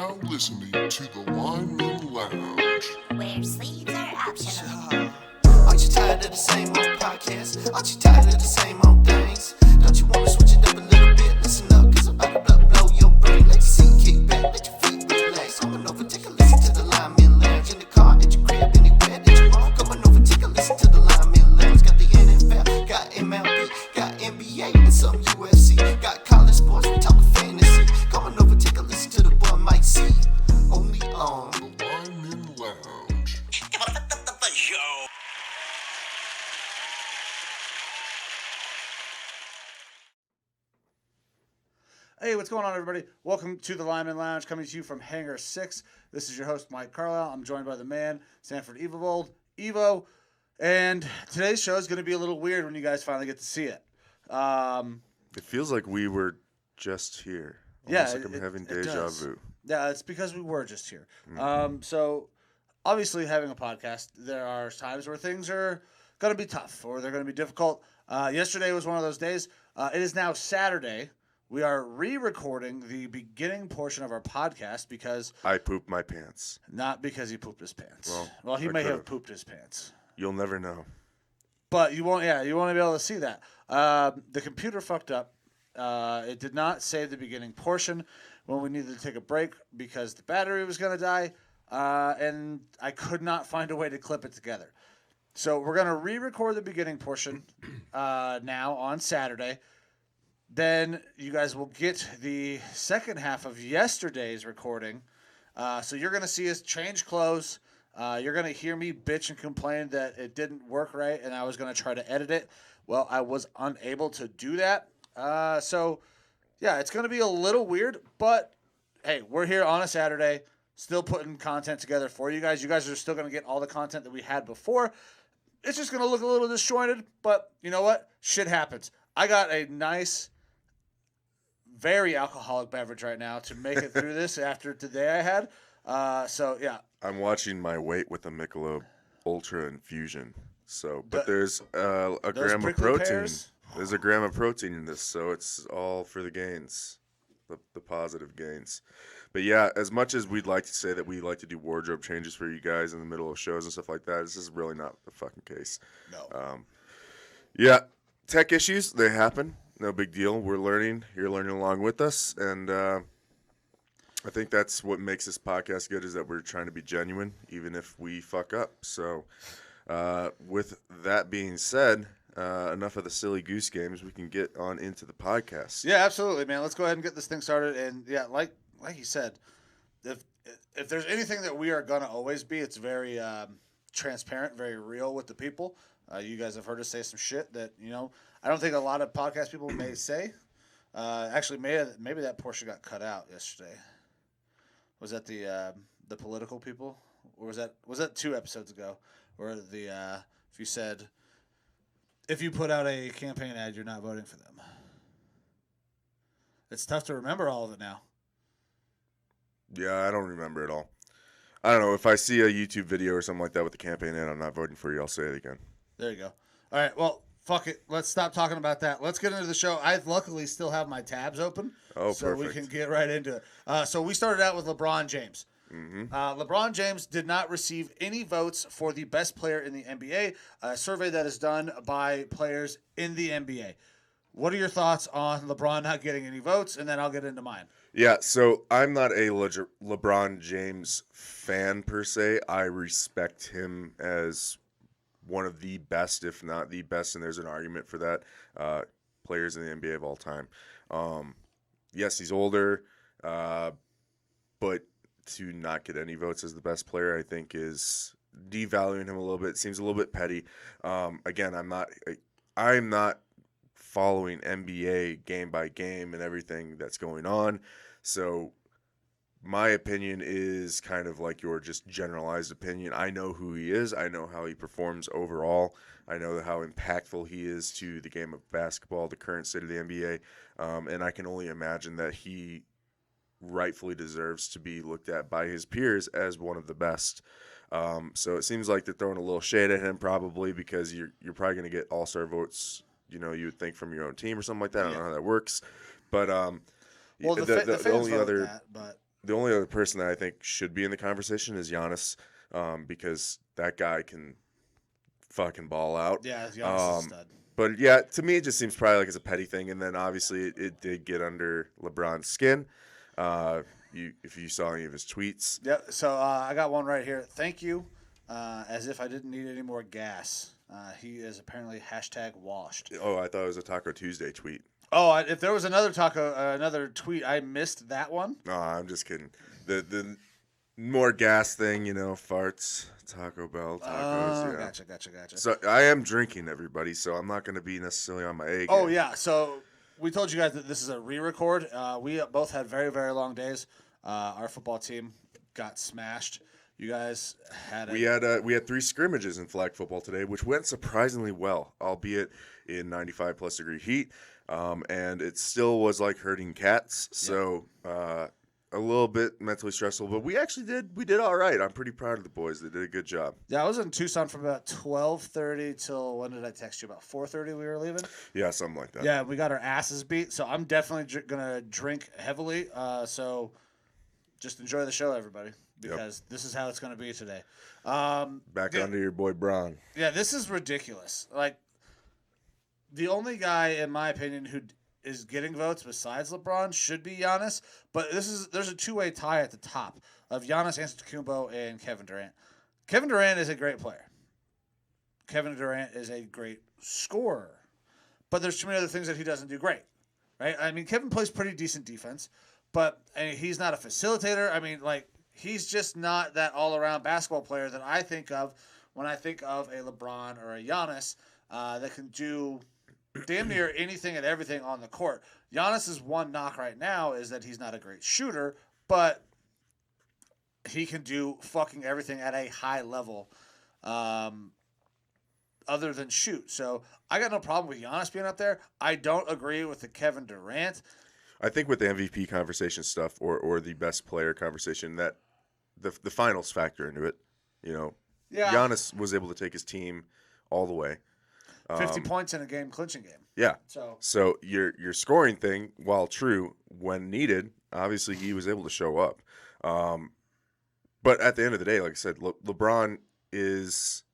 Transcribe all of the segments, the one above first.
now listening to the Lineman Lounge. Where sleeves are optional. Aren't you tired of the same old podcast? Aren't you tired of the same old things? Don't you want to switch it up a little bit? Listen up, cause I'm about to blow your brain. Let your seat kick back, let your feet relax. Come on over, take a listen to the Lineman Lounge. In the car, at your crib, anywhere that you want. Come on over, take a listen to the Lineman Lounge. Got the NFL, got MLB, got NBA, and some UFC. Got college sports, we talking fantasy. Come on over, take a listen to the boy Mike C. Only on The Lineman Lounge. Hey, what's going on, everybody? Welcome to the Lineman Lounge, coming to you from Hangar 6. This is your host, Mike Carlisle. I'm joined by the man, Sanford Evovold, Evo. And today's show is going to be a little weird when you guys finally get to see it. It feels like we were just here. Yeah, Almost like I'm having deja does. vu. Yeah, it's because we were just here. So, obviously, having a podcast, there are times where things are going to be tough or they're going to be difficult. Yesterday was one of those days. It is now Saturday. We are re-recording the beginning portion of our podcast because... I pooped my pants. Not because he pooped his pants. Well, He I may have could've. pooped his pants. You'll never know. But you won't be able to see that. The computer fucked up. It did not save the beginning portion when we needed to take a break because the battery was going to die, and I could not find a way to clip it together. So we're going to re-record the beginning portion now on Saturday. Then you guys will get the second half of yesterday's recording. So you're going to see us change clothes. You're going to hear me bitch and complain that it didn't work right and I was going to try to edit it. Well, I was unable to do that. So, yeah, it's going to be a little weird, but hey, we're here on a Saturday, still putting content together for you guys. You guys are still going to get all the content that we had before. It's just going to look a little disjointed, but you know what? Shit happens. I got a nice, very alcoholic beverage right now to make it through this after today I had. So, yeah. I'm watching my weight with a Michelob Ultra Infusion. So, but there's a gram of prickly protein. pears? There's a gram of protein in this, so it's all for the gains, the positive gains. But yeah, as much as we'd like to say that we like to do wardrobe changes for you guys in the middle of shows and stuff like that, this is really not the fucking case. No. Yeah, tech issues, they happen. No big deal. We're learning. You're learning along with us. And I think that's what makes this podcast good is that we're trying to be genuine, even if we fuck up. So with that being said, enough of the silly goose games. We can get on into the podcast. Yeah, absolutely, man. Let's go ahead and get this thing started. And, yeah, like you said, if there's anything that we are going to always be, it's very transparent, very real with the people. You guys have heard us say some shit that, I don't think a lot of podcast people may say. Actually, maybe that portion got cut out yesterday. Was that the political people? Or was that 2 episodes ago? Where if you said, if you put out a campaign ad, you're not voting for them. It's tough to remember all of it now. Yeah, I don't remember it all. I don't know. If I see a YouTube video or something like that with the campaign ad, I'm not voting for you. I'll say it again. There you go. All right, well, fuck it. Let's stop talking about that. Let's get into the show. I luckily still have my tabs open. Oh, so perfect. we can get right into it. So we started out with LeBron James. Mm-hmm. LeBron James did not receive any votes for the best player in the NBA, a survey that is done by players in the NBA. What are your thoughts on LeBron not getting any votes? And then I'll get into mine. Yeah, so I'm not a LeBron James fan per se. I respect him as one of the best, if not the best, and there's an argument for that, players in the NBA of all time. Yes, he's older, but to not get any votes as the best player, I think, is devaluing him a little bit. It seems a little bit petty. Again, I'm not following NBA game by game and everything that's going on. So my opinion is kind of like your just generalized opinion. I know who he is. I know how he performs overall. I know how impactful he is to the game of basketball, the current state of the NBA. And I can only imagine that he rightfully deserves to be looked at by his peers as one of the best. So it seems like they're throwing a little shade at him probably because you're probably going to get all-star votes, you would think from your own team or something like that. I don't know how that works. But Well, the fans only vote other that, but the only other person that I think should be in the conversation is Giannis, because that guy can fucking ball out. Yeah, Giannis is a stud. But yeah, to me, it just seems probably like it's a petty thing. And then obviously it did get under LeBron's skin. If you saw any of his tweets. Yep. So I got one right here. Thank you. As if I didn't need any more gas. He is apparently #washed. Oh, I thought it was a Taco Tuesday tweet. Oh, if there was another tweet, I missed that one. No, I'm just kidding. The more gas thing, farts, Taco Bell, tacos. Yeah. Gotcha. So I am drinking, everybody. So I'm not going to be necessarily on my A game. Oh yeah. So we told you guys that this is a re-record. We both had very, very long days. Our football team got smashed. You guys had we had 3 scrimmages in flag football today, which went surprisingly well, albeit in 95 plus degree heat. And it still was like herding cats. So a little bit mentally stressful, but we did all right. I'm pretty proud of the boys. They did a good job. Yeah, I was in Tucson from about 12:30 till, when did I text you? About 4:30 we were leaving? Yeah, something like that. Yeah, we got our asses beat, so I'm definitely going to drink heavily. So just enjoy the show, everybody, because this is how it's going to be today. Back under your boy Braun. Yeah, this is ridiculous. Like, the only guy, in my opinion, who is getting votes besides LeBron should be Giannis, but there's a two-way tie at the top of Giannis Antetokounmpo and Kevin Durant. Kevin Durant is a great player. Kevin Durant is a great scorer, but there's too many other things that he doesn't do great, right? I mean, Kevin plays pretty decent defense, but he's not a facilitator. I mean, like, he's just not that all-around basketball player that I think of when I think of a LeBron or a Giannis that can do damn near anything and everything on the court. Giannis's one knock right now is that he's not a great shooter, but he can do fucking everything at a high level other than shoot. So I got no problem with Giannis being up there. I don't agree with the Kevin Durant. I think with the MVP conversation stuff or the best player conversation, that the finals factor into it. Yeah. Giannis was able to take his team all the way. 50 points in a clinching game. Yeah. So your scoring thing, while true when needed, obviously he was able to show up. But at the end of the day, like I said, LeBron is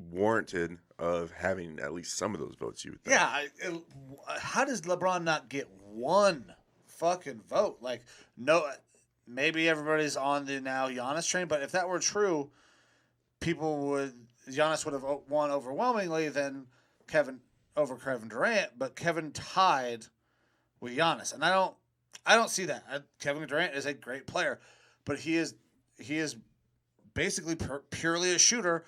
warranted of having at least some of those votes. You would think. Yeah. How does LeBron not get one fucking vote? Like, no, maybe everybody's on the now Giannis train, but if that were true, Giannis would have won overwhelmingly than Kevin Durant, but Kevin tied with Giannis, and I don't see that. Kevin Durant is a great player, but he is basically purely a shooter,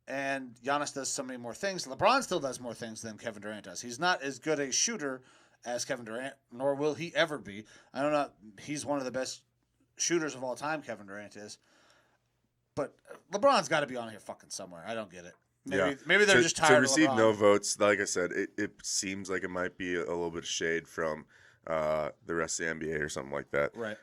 and Giannis does so many more things. LeBron still does more things than Kevin Durant does. He's not as good a shooter as Kevin Durant, nor will he ever be. I don't know. He's one of the best shooters of all time, Kevin Durant is. But LeBron's got to be on here fucking somewhere. I don't get it. Maybe they're just tired to of receive LeBron. no votes. Like I said, it seems like it might be a little bit of shade from the rest of the NBA or something like that. Right.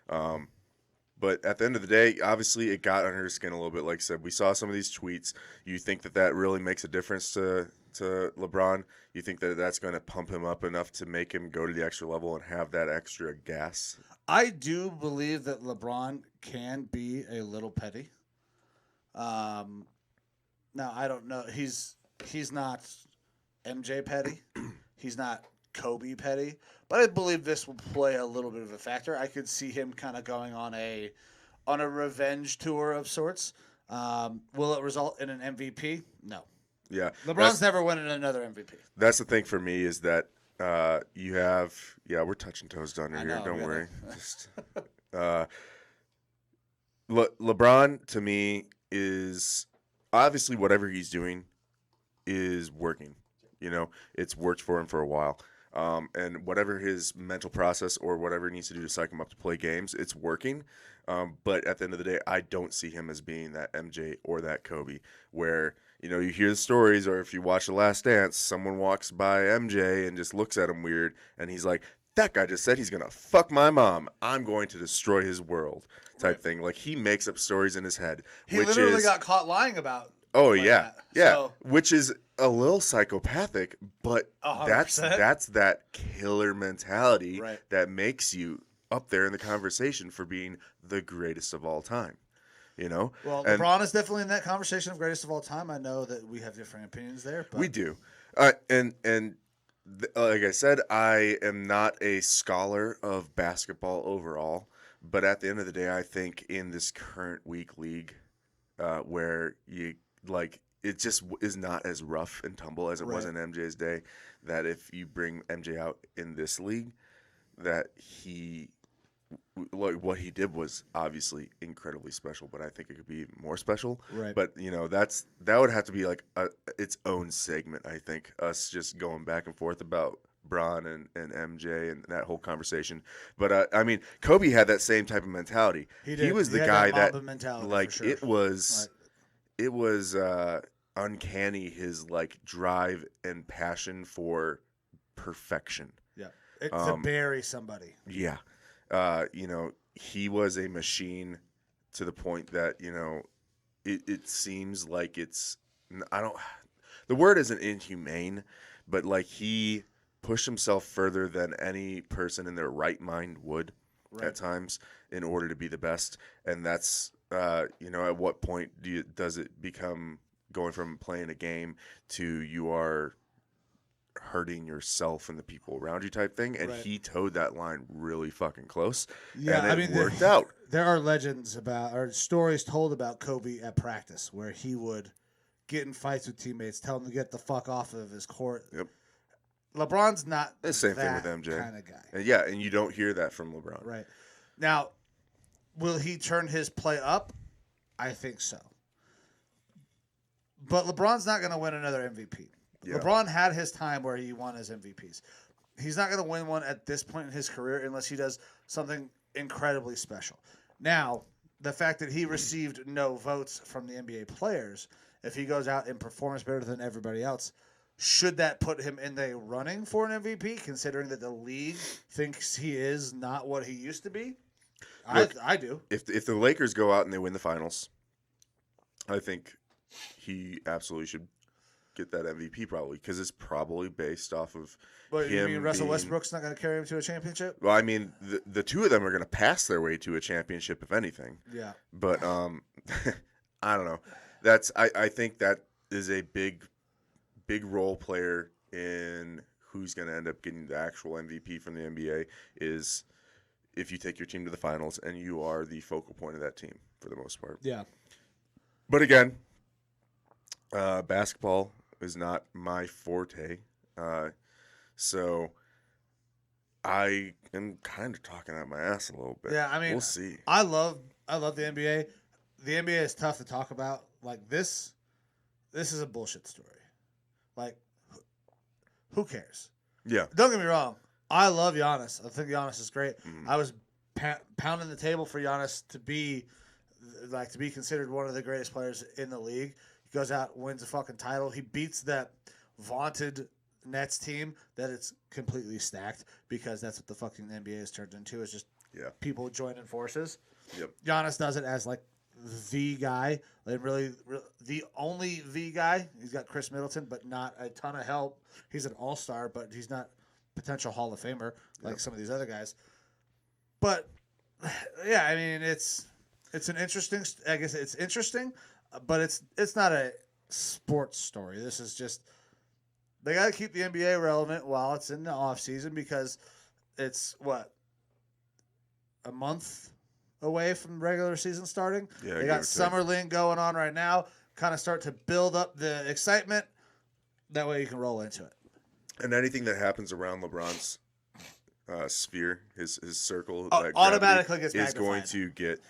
But at the end of the day, obviously it got under his skin a little bit. Like I said, we saw some of these tweets. You think that really makes a difference to LeBron? You think that that's going to pump him up enough to make him go to the extra level and have that extra gas? I do believe that LeBron can be a little petty. Now I don't know. He's not MJ petty. He's not Kobe petty. But I believe this will play a little bit of a factor. I could see him kind of going on a revenge tour of sorts. Will it result in an MVP? No. Yeah. LeBron's never winning another MVP. That's the thing for me is that you have we're touching toes down here. Know, don't really. worry. Just, LeBron to me is obviously whatever he's doing is working. It's worked for him for a while. And whatever his mental process or whatever he needs to do to psych him up to play games, it's working. But at the end of the day, I don't see him as being that MJ or that Kobe where, you hear the stories, or if you watch The Last Dance, someone walks by MJ and just looks at him weird, and he's like, that guy just said he's going to fuck my mom. I'm going to destroy his world type thing. Like, he makes up stories in his head. He literally got caught lying about. Oh, like yeah. That. Yeah. So, which is a little psychopathic, but 100%. that's that killer mentality Right. that makes you up there in the conversation for being the greatest of all time. You know, Well, and LeBron is definitely in that conversation of greatest of all time. I know that we have different opinions there, but we do. Like I said, I am not a scholar of basketball overall, but at the end of the day, I think in this current weak league, where you like it just is not as rough and tumble as it was in MJ's day, that if you bring MJ out in this league, that what he did was obviously incredibly special, but I think it could be even more special. Right. But that would have to be like its own segment. I think us just going back and forth about Bron and MJ and that whole conversation. But I mean, Kobe had that same type of mentality. He did. He was He the had guy that that Mamba mentality, like for sure. it was uncanny, his like drive and passion for perfection. Yeah. To bury somebody. Yeah. He was a machine to the point that, it seems like the word isn't inhumane, but like he pushed himself further than any person in their right mind would at times in order to be the best. And that's, at what point does it become going from playing a game to you are hurting yourself and the people around you type thing, and he towed that line really fucking close. Yeah, and it worked out. There are legends or stories told about Kobe at practice where he would get in fights with teammates, tell them to get the fuck off of his court. Yep. LeBron's not The same thing that with MJ kind of guy. And yeah, and you don't hear that from LeBron. Right. Now, will he turn his play up? I think so. But LeBron's not going to win another MVP. Yeah. LeBron had his time where he won his MVPs. He's not going to win one at this point in his career unless he does something incredibly special. Now, the fact that he received no votes from the NBA players, if he goes out and performs better than everybody else, should that put him in the running for an MVP, considering that the league thinks he is not what he used to be? Look, I do. If the Lakers go out and they win the finals, I think he absolutely should get that MVP probably, because it's probably based off of But him. You mean Russell Westbrook's not going to carry him to a championship? Well, I mean, the two of them are going to pass their way to a championship, if anything. Yeah. But I don't know. I think that is a big role player in who's going to end up getting the actual MVP from the NBA is if you take your team to the finals and you are the focal point of that team for the most part. Yeah. But again, basketball is not my forte. So I am kind of talking out my ass a little bit. Yeah, I mean, we'll see. I love the NBA. The NBA is tough to talk about. Like this is a bullshit story. Like, who cares? Yeah. Don't get me wrong. I love Giannis. I think Giannis is great. Mm. I was pounding the table for Giannis to be considered one of the greatest players in the league. He goes out, wins a fucking title. He beats that vaunted Nets team that it's completely stacked, because that's what the fucking NBA has turned into, is just people joining forces. Yep. Giannis does it as like the guy, like really the only the guy. He's got Chris Middleton, but not a ton of help. He's an all-star, but he's not potential Hall of Famer like some of these other guys. But yeah, I mean, it's an interesting. I guess it's interesting, but it's not a sports story. This is just they got to keep the NBA relevant while it's in the off season, because it's a month away from regular season starting. Yeah, they got Summer League going on right now. Kind of start to build up the excitement. That way you can roll into it. And anything that happens around LeBron's sphere, his circle, automatically gets is magnified. going to get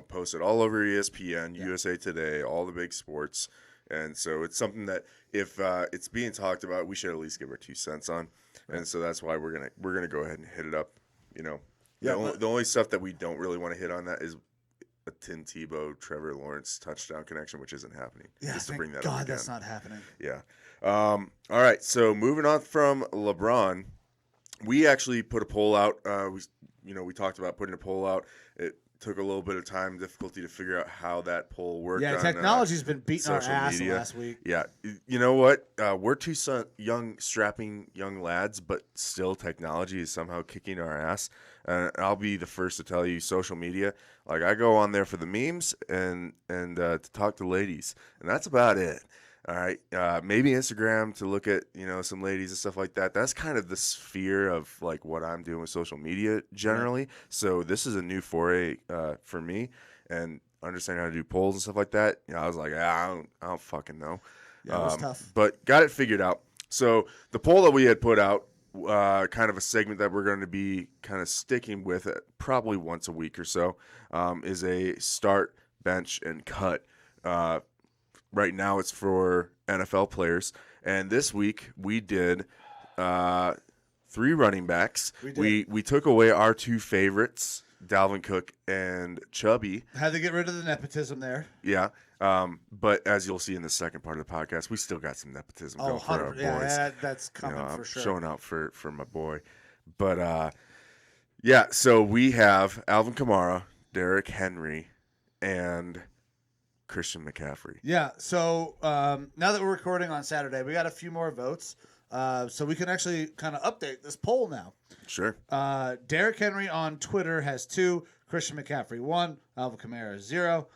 posted all over ESPN, USA Today, all the big sports. And so it's something that if it's being talked about, we should at least give our 2 cents on. And so that's why we're gonna go ahead and hit it up. The only stuff that we don't really want to hit on that is a Tim Tebow, Trevor Lawrence touchdown connection, which isn't happening. Yeah, just to bring that God, up again. that's not happening. Yeah. All right. So moving on from LeBron, we actually put a poll out. We talked about putting a poll out took a little bit of time, difficulty to figure out how that poll worked. Yeah, on, technology's been beating our social ass media. last week. Yeah, you know what? We're two strapping young lads, but still technology is somehow kicking our ass. I'll be the first to tell you, social media. Like I go on there for the memes and to talk to ladies, and that's about it. All right, maybe Instagram to look at some ladies and stuff like that. That's kind of the sphere of like what I'm doing with social media generally. Right. So this is a new foray for me, and understanding how to do polls and stuff like that. I was like, I don't fucking know. Yeah, it was tough, but got it figured out. So the poll that we had put out, kind of a segment that we're going to be kind of sticking with probably once a week or so, is a start, bench, and cut. Right now it's for NFL players. And this week we did 3 running backs. We took away our 2 favorites, Dalvin Cook and Chubby. Had to get rid of the nepotism there. Yeah. But as you'll see in the second part of the podcast, we still got some nepotism going for our boys. Yeah, that's coming for sure. Showing out for my boy. But, yeah, so we have Alvin Kamara, Derrick Henry, and Christian McCaffrey. Yeah, so now that we're recording on Saturday, we got a few more votes, so we can actually kind of update this poll now. Sure. Derrick Henry on Twitter has 2, Christian McCaffrey 1, Alvin Kamara 0.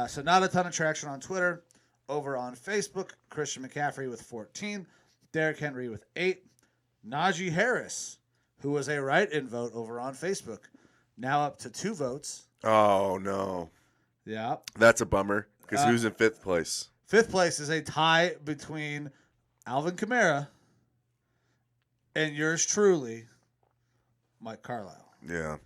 So not a ton of traction on Twitter. Over on Facebook, Christian McCaffrey with 14, Derrick Henry with 8, Najee Harris, who was a write-in vote over on Facebook, now up to 2 votes. Oh, no. Yeah. That's a bummer. Because who's in 5th place? 5th place is a tie between Alvin Kamara and yours truly, Mike Carlisle. Yeah.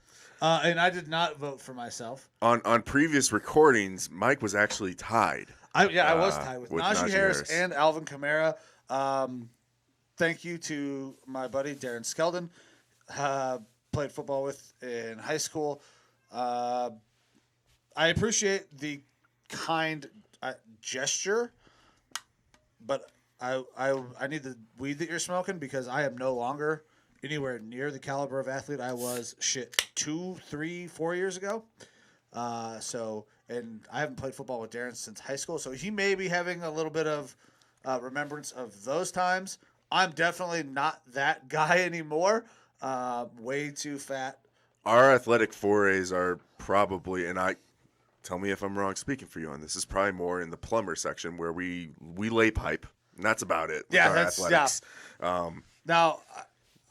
And I did not vote for myself. On previous recordings, Mike was actually tied. I was tied with Najee Harris and Alvin Kamara. Thank you to my buddy Darren Skeldon. Played football with in high school. I appreciate the kind gesture, but I need the weed that you're smoking because I am no longer anywhere near the caliber of athlete I was 2, 3, 4 years ago. And I haven't played football with Darren since high school, so he may be having a little bit of remembrance of those times. I'm definitely not that guy anymore. Way too fat. Our athletic forays are probably, and tell me if I'm wrong speaking for you on this, is probably more in the plumber section where we lay pipe, and that's about it. Yeah, that's athletics. Now,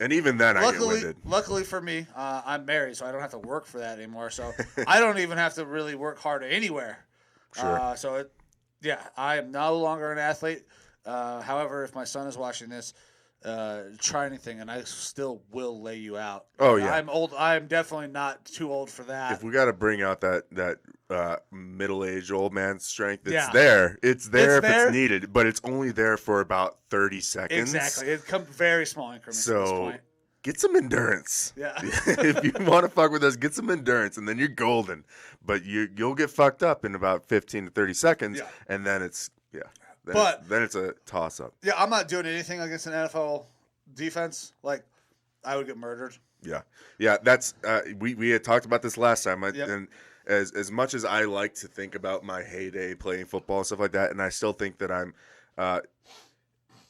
and even then I get winded. Luckily for me, I'm married, so I don't have to work for that anymore. So I don't even have to really work hard anywhere. Sure. I am no longer an athlete. However, if my son is watching this, try anything, and I still will lay you out. Oh yeah, I'm old. I'm definitely not too old for that. If we got to bring out that middle-aged old man strength, it's there. It's there if it's needed, but it's only there for about 30 seconds. Exactly. It comes very small increments. So at this point. Get some endurance. Yeah. If you want to fuck with us, get some endurance, and then you're golden. But you'll get fucked up in about 15 to 30 seconds, and then it's Then it's a toss-up. Yeah, I'm not doing anything against an NFL defense. Like, I would get murdered. Yeah. That's we had talked about this last time. And as much as I like to think about my heyday playing football and stuff like that, and I still think that I'm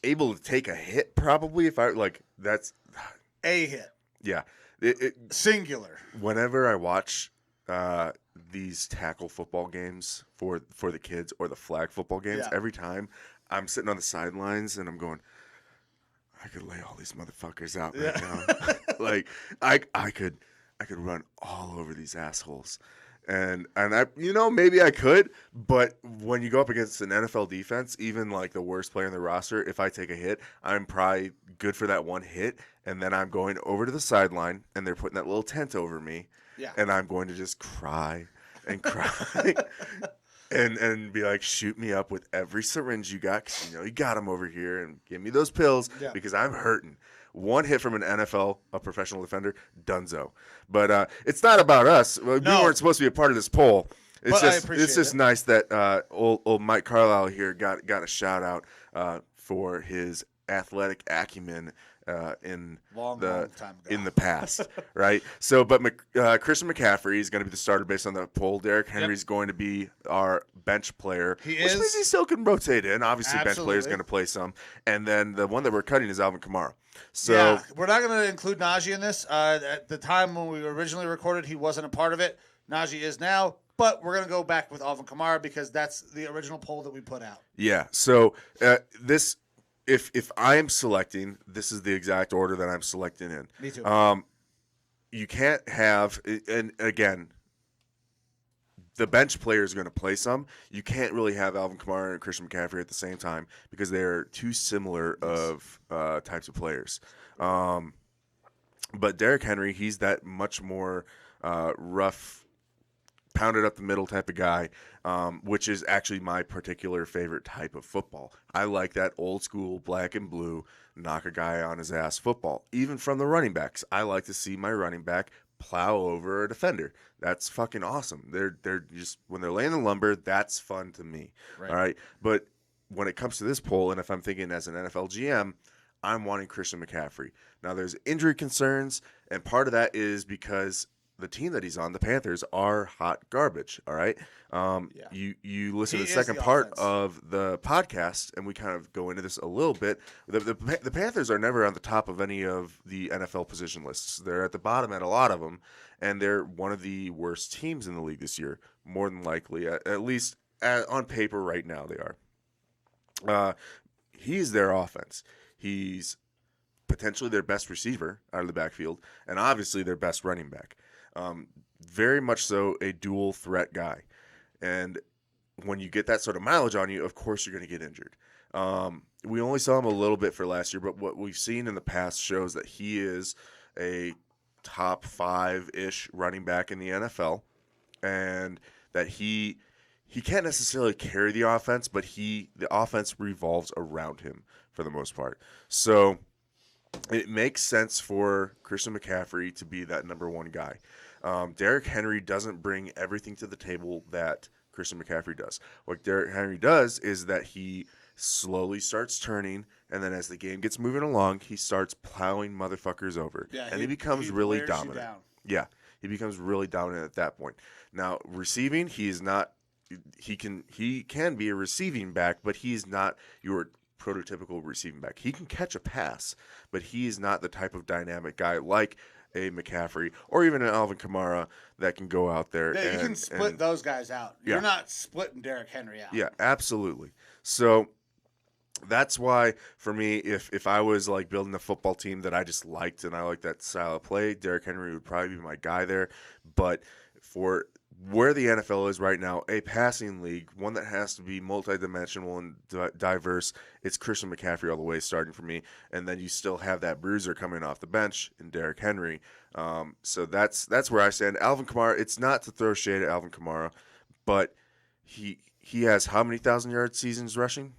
able to take a hit probably if I like. That's a hit. Yeah, singular. Whenever I watch these tackle football games for the kids or the flag football games, every time I'm sitting on the sidelines and I'm going, I could lay all these motherfuckers out right now. Like I could run all over these assholes. And I maybe I could, but when you go up against an NFL defense, even like the worst player in the roster, if I take a hit, I'm probably good for that one hit, and then I'm going over to the sideline and they're putting that little tent over me. Yeah. And I'm going to just cry and cry and be like, shoot me up with every syringe you got, because you got them over here, and give me those pills because I'm hurting. One hit from an NFL, a professional defender, dunzo. But it's not about us. We weren't supposed to be a part of this poll. It's just nice that old Mike Carlisle here got a shout out for his athletic acumen in Long the time ago. in the past, right? So, but Christian McCaffrey is going to be the starter based on the poll. Derrick Henry's going to be our bench player, which means he still can rotate in. Obviously, bench player is going to play some, and then the one that we're cutting is Alvin Kamara. So yeah, we're not going to include Najee in this. At the time when we originally recorded, he wasn't a part of it. Najee is now, but we're going to go back with Alvin Kamara because that's the original poll that we put out. Yeah. So this. If I am selecting, this is the exact order that I'm selecting in. Me too. You can't have, and again, the bench player is going to play some. You can't really have Alvin Kamara and Christian McCaffrey at the same time because they're too similar of types of players. But Derrick Henry, he's that much more rough, pounded up the middle type of guy, which is actually my particular favorite type of football. I like that old school black and blue, knock a guy on his ass football. Even from the running backs, I like to see my running back plow over a defender. That's fucking awesome. They're just, when they're laying the lumber, that's fun to me. Right. All right. But when it comes to this poll, and if I'm thinking as an NFL GM, I'm wanting Christian McCaffrey. Now there's injury concerns, and part of that is because the team that he's on, the Panthers, are hot garbage. All right. You listen to the second part of the podcast, and we kind of go into this a little bit. The Panthers are never on the top of any of the NFL position lists. They're at the bottom at a lot of them, and they're one of the worst teams in the league this year, more than likely. At least on paper right now they are. He's their offense. He's potentially their best receiver out of the backfield, and obviously their best running back. Very much so a dual threat guy. And when you get that sort of mileage on you, of course you're going to get injured. We only saw him a little bit for last year, but what we've seen in the past shows that he is a top 5-ish running back in the NFL, and that he can't necessarily carry the offense, but the offense revolves around him for the most part. So it makes sense for Christian McCaffrey to be that number one guy. Derrick Henry doesn't bring everything to the table that Christian McCaffrey does. What Derrick Henry does is that he slowly starts turning, and then as the game gets moving along, he starts plowing motherfuckers over. Yeah, and he becomes really dominant. Yeah, he becomes really dominant at that point. Now, receiving, he is not. He can be a receiving back, but he's not your prototypical receiving back. He can catch a pass, but he is not the type of dynamic guy like a McCaffrey or even an Alvin Kamara that can go out there. Yeah, you can split those guys out. Yeah. You're not splitting Derrick Henry out. Yeah, absolutely. So that's why, for me, if I was like building a football team that I just liked and I like that style of play, Derrick Henry would probably be my guy there. But for where the NFL is right now, a passing league, one that has to be multidimensional and diverse, it's Christian McCaffrey all the way starting for me. And then you still have that bruiser coming off the bench in Derrick Henry. So that's where I stand. Alvin Kamara, it's not to throw shade at Alvin Kamara, but he has how many 1,000-yard seasons rushing?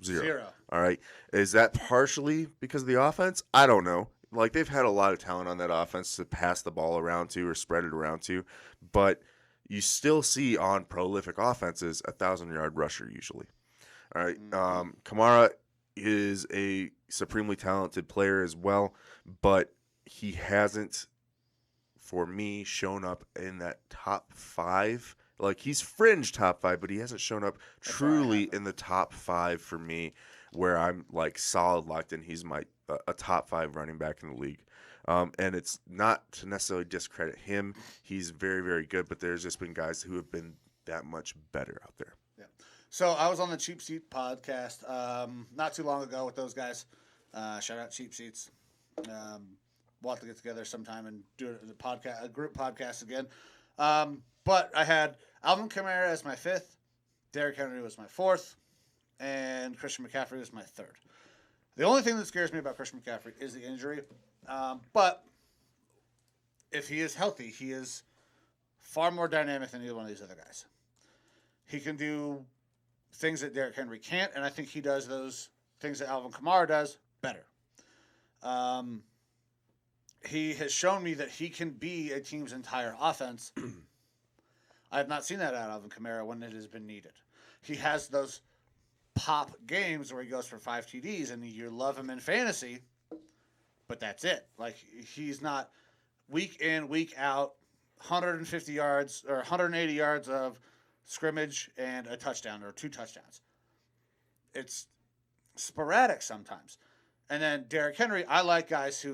Zero. All right. Is that partially because of the offense? I don't know. Like, they've had a lot of talent on that offense to pass the ball around to or spread it around to, but you still see on prolific offenses a 1,000-yard rusher usually. All right. Kamara is a supremely talented player as well, but he hasn't, for me, shown up in that top 5. Like, he's fringe top 5, but he hasn't shown up truly in the top 5 for me, where I'm like solid locked in. He's a top 5 running back in the league. And it's not to necessarily discredit him. He's very, very good, but there's just been guys who have been that much better out there. Yeah. So I was on the Cheap Seat podcast not too long ago with those guys. Shout out Cheap Seats. We'll have to get together sometime and do a group podcast again. But I had Alvin Kamara as my 5th, Derrick Henry was my 4th, and Christian McCaffrey was my 3rd. The only thing that scares me about Christian McCaffrey is the injury. But if he is healthy, he is far more dynamic than either one of these other guys. He can do things that Derrick Henry can't, and I think he does those things that Alvin Kamara does better. He has shown me that he can be a team's entire offense. I have not seen that out of Alvin Kamara when it has been needed. He has those pop games where he goes for 5 TDs and you love him in fantasy, but that's it. Like, he's not week in, week out, 150 yards or 180 yards of scrimmage and a touchdown or 2 touchdowns. It's sporadic sometimes. And then Derrick Henry, I like smash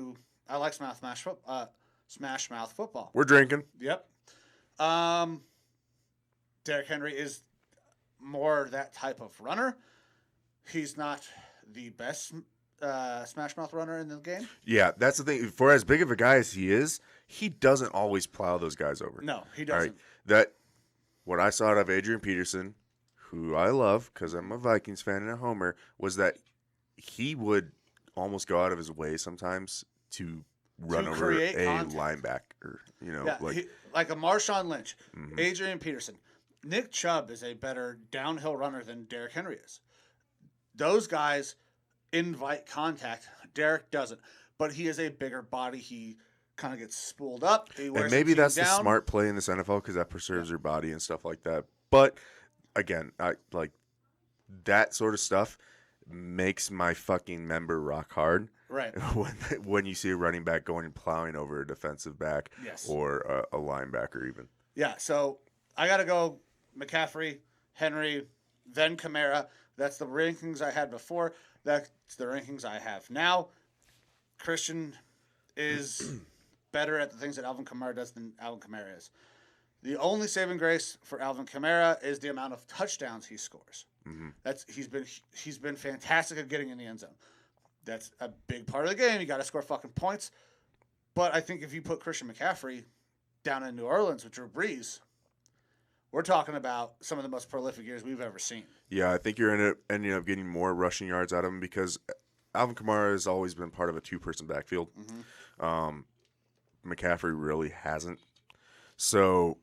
mouth football. We're drinking. Yep. Derrick Henry is more that type of runner. He's not the best smash mouth runner in the game. Yeah, that's the thing. For as big of a guy as he is, he doesn't always plow those guys over. No, he All doesn't. That what I saw out of Adrian Peterson, who I love because I'm a Vikings fan and a homer, was that he would almost go out of his way sometimes to run over a create contact. linebacker. You know, Yeah, like a Marshawn Lynch, Mhm. Adrian Peterson. Nick Chubb is a better downhill runner than Derrick Henry is. Those guys invite contact. Derrick doesn't. But he is a bigger body. He kind of gets spooled up. He wears and maybe the team that's the down. smart play in this NFL because that preserves your body and stuff like that. But again, I like that sort of stuff makes my fucking member rock hard. Right. When you see a running back going and plowing over a defensive back Yes. or a linebacker even. Yeah, so I got to go McCaffrey, Henry, then Kamara. That's the rankings I had before. That's the rankings I have now. Christian is better at the things that Alvin Kamara does than Alvin Kamara is. The only saving grace for Alvin Kamara is the amount of touchdowns he scores. Mhm. He's been fantastic at getting in the end zone. That's a big part of the game. You got to score fucking points. But I think if you put Christian McCaffrey down in New Orleans with Drew Brees, we're talking about some of the most prolific years we've ever seen. Yeah, I think you're ending up getting more rushing yards out of him because Alvin Kamara has always been part of a 2-person backfield. McCaffrey really hasn't. So,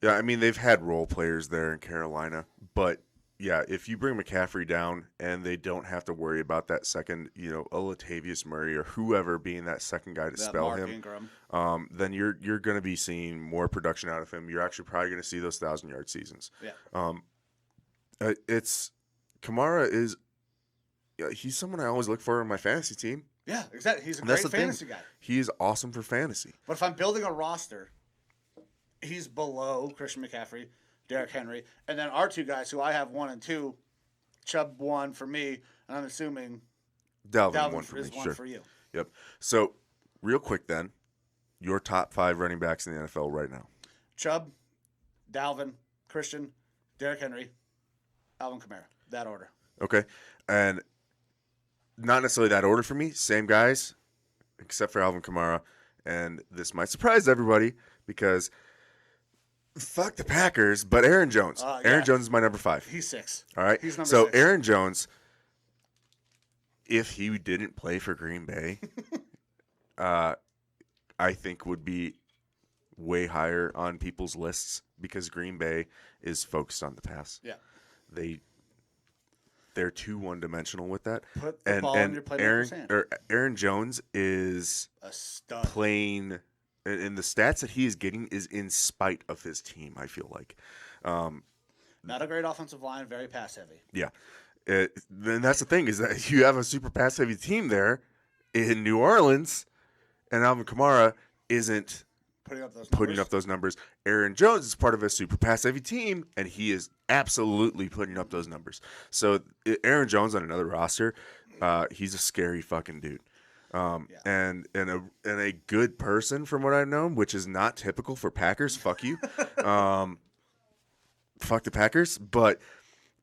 yeah, I mean, they've had role players there in Carolina. But, yeah, if you bring McCaffrey down and they don't have to worry about that second, a Latavius Murray or whoever being that second guy to That spell Mark him, Ingram. then you're going to be seeing more production out of him. You're actually probably going to see those 1,000-yard seasons. Yeah. Kamara is he's someone I always look for in my fantasy team. Yeah, exactly. He's a And that's great the thing. fantasy guy. He is awesome for fantasy. But if I'm building a roster, he's below Christian McCaffrey, Derrick Henry, and then our 2 guys who I have 1 and 2, Chubb 1 for me, and I'm assuming Dalvin one for is me, 1 sure. for you. Yep. So, real quick then, your top 5 running backs in the NFL right now. Chubb, Dalvin, Christian, Derrick Henry, Alvin Kamara. That order. Okay. And not necessarily that order for me. Same guys, except for Alvin Kamara. And this might surprise everybody because fuck the Packers, but Aaron Jones. Yeah. Aaron Jones is my number 5. He's 6. All right. He's number so 6. Aaron Jones, if he didn't play for Green Bay, I think would be way higher on people's lists because Green Bay is focused on the pass. Yeah. They're too one-dimensional with that. Put the ball in your playmaker's hand. Aaron Jones is A stud. playing, and the stats that he is getting is in spite of his team. I feel like, Not a great offensive line, very pass heavy. yeah. Then that's the thing is that you have a super pass-heavy team there in New Orleans, and Alvin Kamara isn't putting up those numbers. Aaron Jones is part of a super pass-heavy team, and he is absolutely putting up those numbers. So Aaron Jones on another roster, he's a scary fucking dude. And a good person from what I've known, which is not typical for Packers. Fuck you. Fuck the Packers. But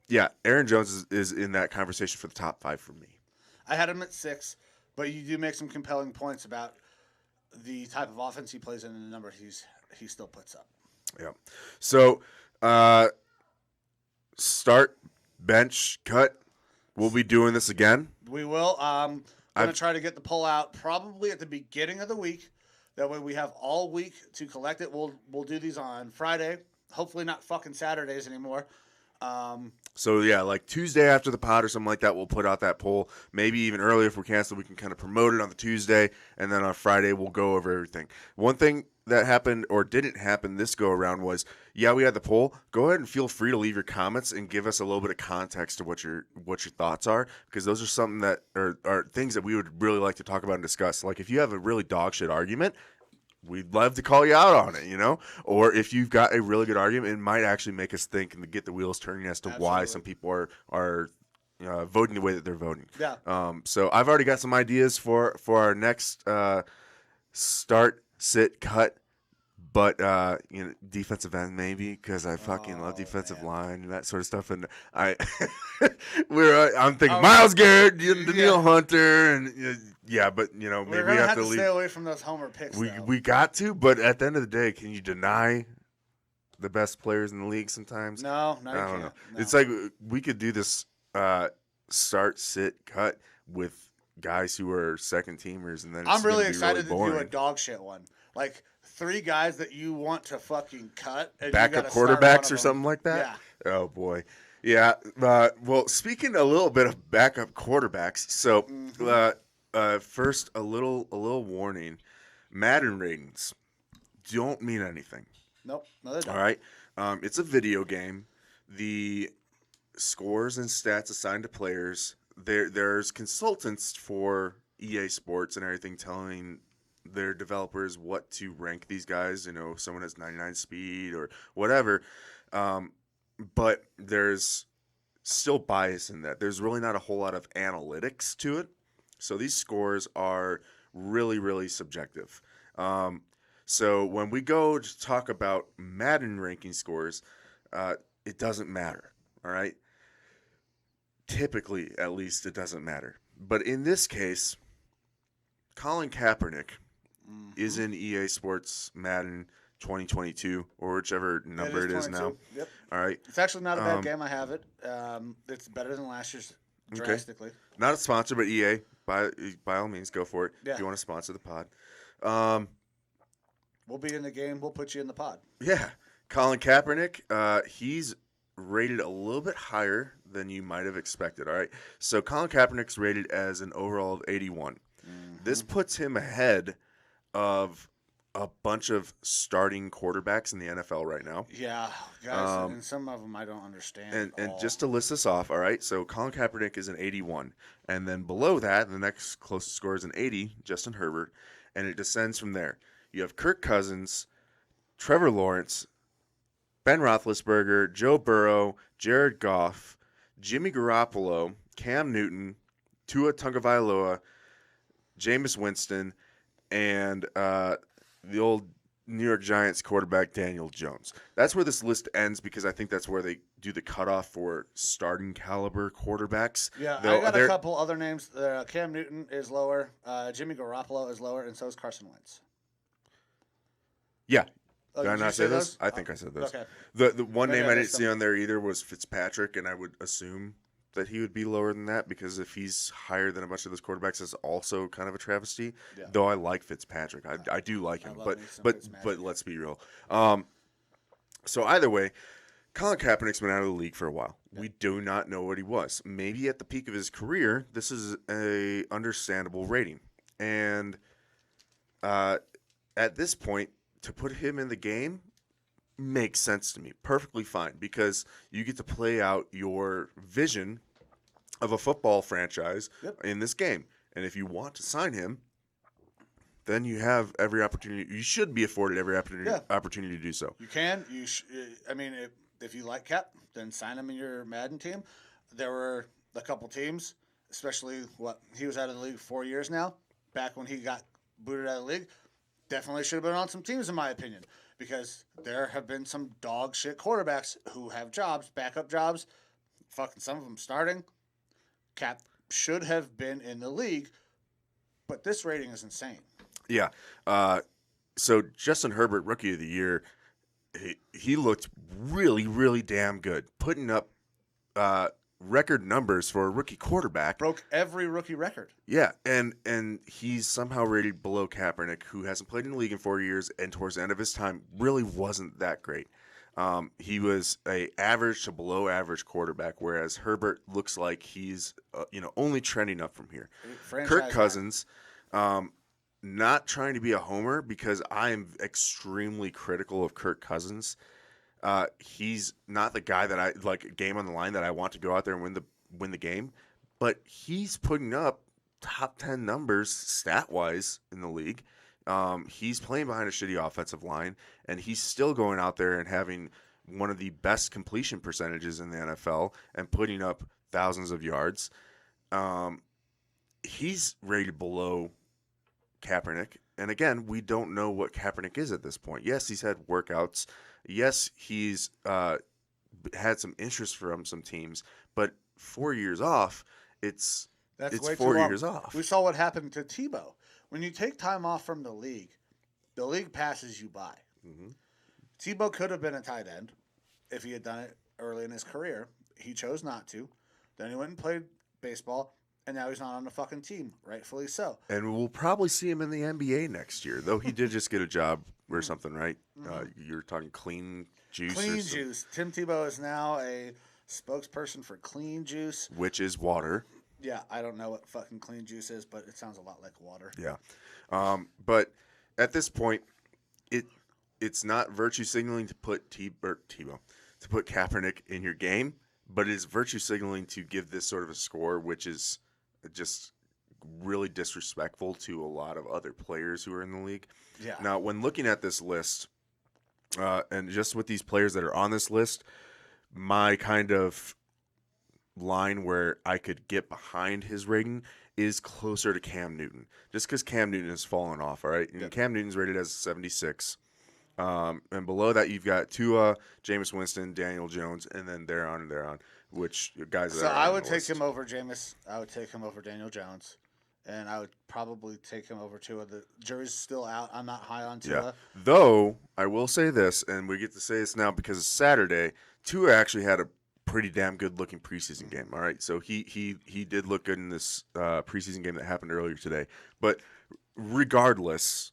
yeah, Aaron Jones is in that conversation for the top 5 for me. I had him at 6, but you do make some compelling points about the type of offense he plays in and the number he still puts up. Yeah. So start, bench, cut. We'll be doing this again. We will. I'm going to try to get the poll out probably at the beginning of the week. That way we have all week to collect it. We'll do these on Friday. Hopefully not fucking Saturdays anymore. So yeah, like Tuesday after the pod or something like that, we'll put out that poll. Maybe even earlier if we can, so we can kind of promote it on the Tuesday, and then on Friday we'll go over everything. One thing that happened or didn't happen this go around was, yeah, we had the poll. Go ahead and feel free to leave your comments and give us a little bit of context to what your thoughts are, because those are something that are things that we would really like to talk about and discuss. Like if you have a really dog shit argument, we'd love to call you out on it, Or if you've got a really good argument, it might actually make us think and get the wheels turning as to why some people are voting the way that they're voting. Yeah. So I've already got some ideas for our next start, sit, cut, but defensive end maybe, because I fucking love defensive line and that sort of stuff. And I'm thinking Myles Garrett, Danielle Hunter, and but maybe we have to stay away from those homer picks. We got to, but at the end of the day, can you deny the best players in the league sometimes? No, I don't know. No. It's like we could do this start, sit, cut with guys who are second teamers, and then I'm really excited to do a dog shit one. Like 3 guys that you want to fucking cut. And backup quarterbacks or something like that? Yeah. Oh, boy. Yeah. Well, speaking a little bit of backup quarterbacks, so first, a little warning. Madden ratings don't mean anything. Nope. No, they don't. All right? It's a video game. The scores and stats assigned to players, there's consultants for EA Sports and everything telling their developers what to rank these guys. Someone has 99 speed or whatever. But there's still bias in that. There's really not a whole lot of analytics to it. So these scores are really, really subjective. So when we go to talk about Madden ranking scores, it doesn't matter. All right? Typically, at least, it doesn't matter. But in this case, Colin Kaepernick is in EA Sports Madden 2022, or whichever number it is now. Yep. All right. It's actually not a bad game. I have it. It's better than last year's drastically. Okay. Not a sponsor, but EA, by all means, go for it. Yeah. If you want to sponsor the pod. We'll be in the game. We'll put you in the pod. Yeah. Colin Kaepernick, he's rated a little bit higher than you might have expected. All right. So Colin Kaepernick's rated as an overall of 81. This puts him ahead of a bunch of starting quarterbacks in the NFL right now. Yeah, guys, and some of them I don't understand. And just to list this off, all right, so Colin Kaepernick is an 81. And then below that, the next closest score is an 80, Justin Herbert. And it descends from there. You have Kirk Cousins, Trevor Lawrence, Ben Roethlisberger, Joe Burrow, Jared Goff, Jimmy Garoppolo, Cam Newton, Tua Tagovailoa, Jameis Winston, and the old New York Giants quarterback Daniel Jones. That's where this list ends, because I think that's where they do the cutoff for starting caliber quarterbacks. Yeah, I got a couple other names. Cam Newton is lower, Jimmy Garoppolo is lower, and so is Carson Wentz. Yeah. Oh, did I not say those? I think I said those. Okay. The one name I didn't see on there either was Fitzpatrick, and I would assume that he would be lower than that, because if he's higher than a bunch of those quarterbacks, it's also kind of a travesty. Yeah. Though I like Fitzpatrick, I do like him, but let's be real. So either way, Colin Kaepernick's been out of the league for a while. Yeah. We do not know what he was. Maybe at the peak of his career, this is a understandable rating, and at this point, to put him in the game makes sense to me. Perfectly fine, because you get to play out your vision of a football franchise in this game. And if you want to sign him, then you have every opportunity. You should be afforded every opportunity to do so. You can. I mean, if you like Cap, then sign him in your Madden team. There were a couple teams, especially he was out of the league 4 years now, back when he got booted out of the league. Definitely should have been on some teams, in my opinion, because there have been some dog shit quarterbacks who have jobs, backup jobs, fucking some of them starting. Cap should have been in the league, but this rating is insane. Yeah. So Justin Herbert, Rookie of the Year, he looked really, really damn good, putting up record numbers for a rookie quarterback. Broke every rookie record. Yeah, and he's somehow rated below Kaepernick, who hasn't played in the league in 4 years, and towards the end of his time really wasn't that great. He was a average to below average quarterback, whereas Herbert looks like he's only trending up from here. Kirk Cousins, not trying to be a homer because I am extremely critical of Kirk Cousins. He's not the guy that I like game on the line that I want to go out there and win the game, but he's putting up top 10 numbers stat wise in the league. He's playing behind a shitty offensive line, and he's still going out there and having one of the best completion percentages in the NFL and putting up thousands of yards. He's rated below Kaepernick. And again, we don't know what Kaepernick is at this point. Yes, he's had workouts. Yes, he's had some interest from some teams. But 4 years off, it's That's way 4 too long. years off. We saw what happened to Tebow. When you take time off from the league passes you by. Mm-hmm. Tebow could have been a tight end if he had done it early in his career. He chose not to. Then he went and played baseball, and now he's not on the fucking team, rightfully so. And we'll probably see him in the NBA next year, though he did just get a job or something, right? You're talking Clean Juice. Clean Juice. Tim Tebow is now a spokesperson for Clean Juice. Which is water. Yeah, I don't know what fucking Clean Juice is, but it sounds a lot like water. Yeah. But at this point, it's not virtue signaling to put to put Kaepernick in your game, but it is virtue signaling to give this sort of a score, which is just really disrespectful to a lot of other players who are in the league. Yeah. Now, when looking at this list, and just with these players that are on this list, my kind of line where I could get behind his rating is closer to Cam Newton, just because Cam Newton has fallen off. All right, and Cam Newton's rated as 76, and below that you've got Tua, Jameis Winston, Daniel Jones, and then there on, which guys. So I would take him over Jameis. I would take him over Daniel Jones, and I would probably take him over Tua. The jury's still out. I'm not high on Tua. Yeah. Though I will say this, and we get to say this now because it's Saturday. Tua actually had a pretty damn good looking preseason game. All right, so he did look good in this preseason game that happened earlier today. But regardless,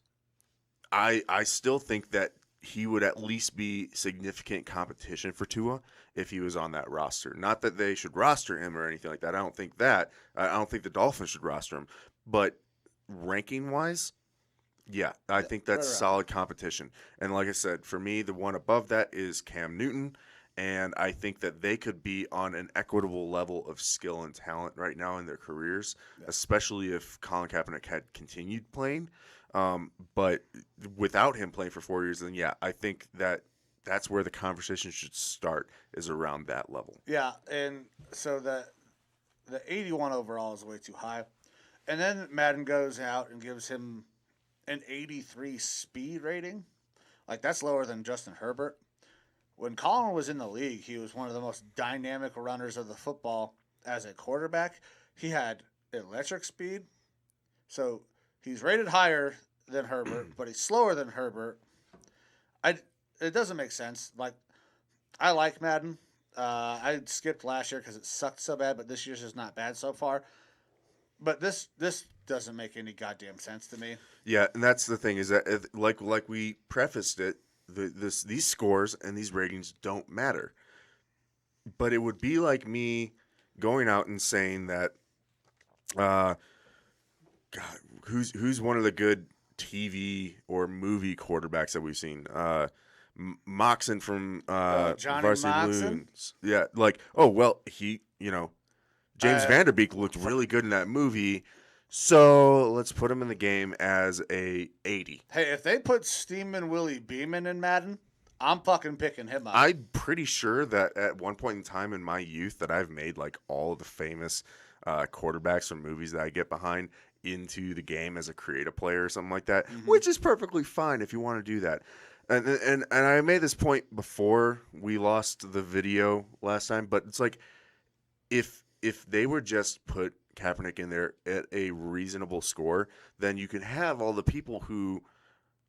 I still think that he would at least be significant competition for Tua if he was on that roster. Not that they should roster him or anything like that. I don't think that. I don't think the Dolphins should roster him. But ranking wise, yeah, I think that's solid competition. And like I said, for me, the one above that is Cam Newton. And I think that they could be on an equitable level of skill and talent right now in their careers, especially if Colin Kaepernick had continued playing. But without him playing for 4 years, then yeah, I think that's where the conversation should start, is around that level. Yeah, and so the 81 overall is way too high. And then Madden goes out and gives him an 83 speed rating. Like, that's lower than Justin Herbert. When Colin was in the league, he was one of the most dynamic runners of the football as a quarterback. He had electric speed. So he's rated higher than Herbert, but he's slower than Herbert. It doesn't make sense. Like, I like Madden. I skipped last year because it sucked so bad, but this year's just not bad so far. But this doesn't make any goddamn sense to me. Yeah, and that's the thing, is that like we prefaced it, these scores and these ratings don't matter. But it would be like me going out and saying that, God, who's one of the good TV or movie quarterbacks that we've seen? Moxon from Johnny Varsity Moxon? Loons. Yeah, like, oh well, James Vanderbeek looked really good in that movie. So let's put him in the game as a 80. Hey, if they put Steamin' Willie Beeman in Madden, I'm fucking picking him up. I'm pretty sure that at one point in time in my youth that I've made like all of the famous quarterbacks from movies that I get behind into the game as a creative player or something like that, which is perfectly fine if you want to do that. And I made this point before we lost the video last time, but it's like if they were just put Kaepernick in there at a reasonable score, then you can have all the people who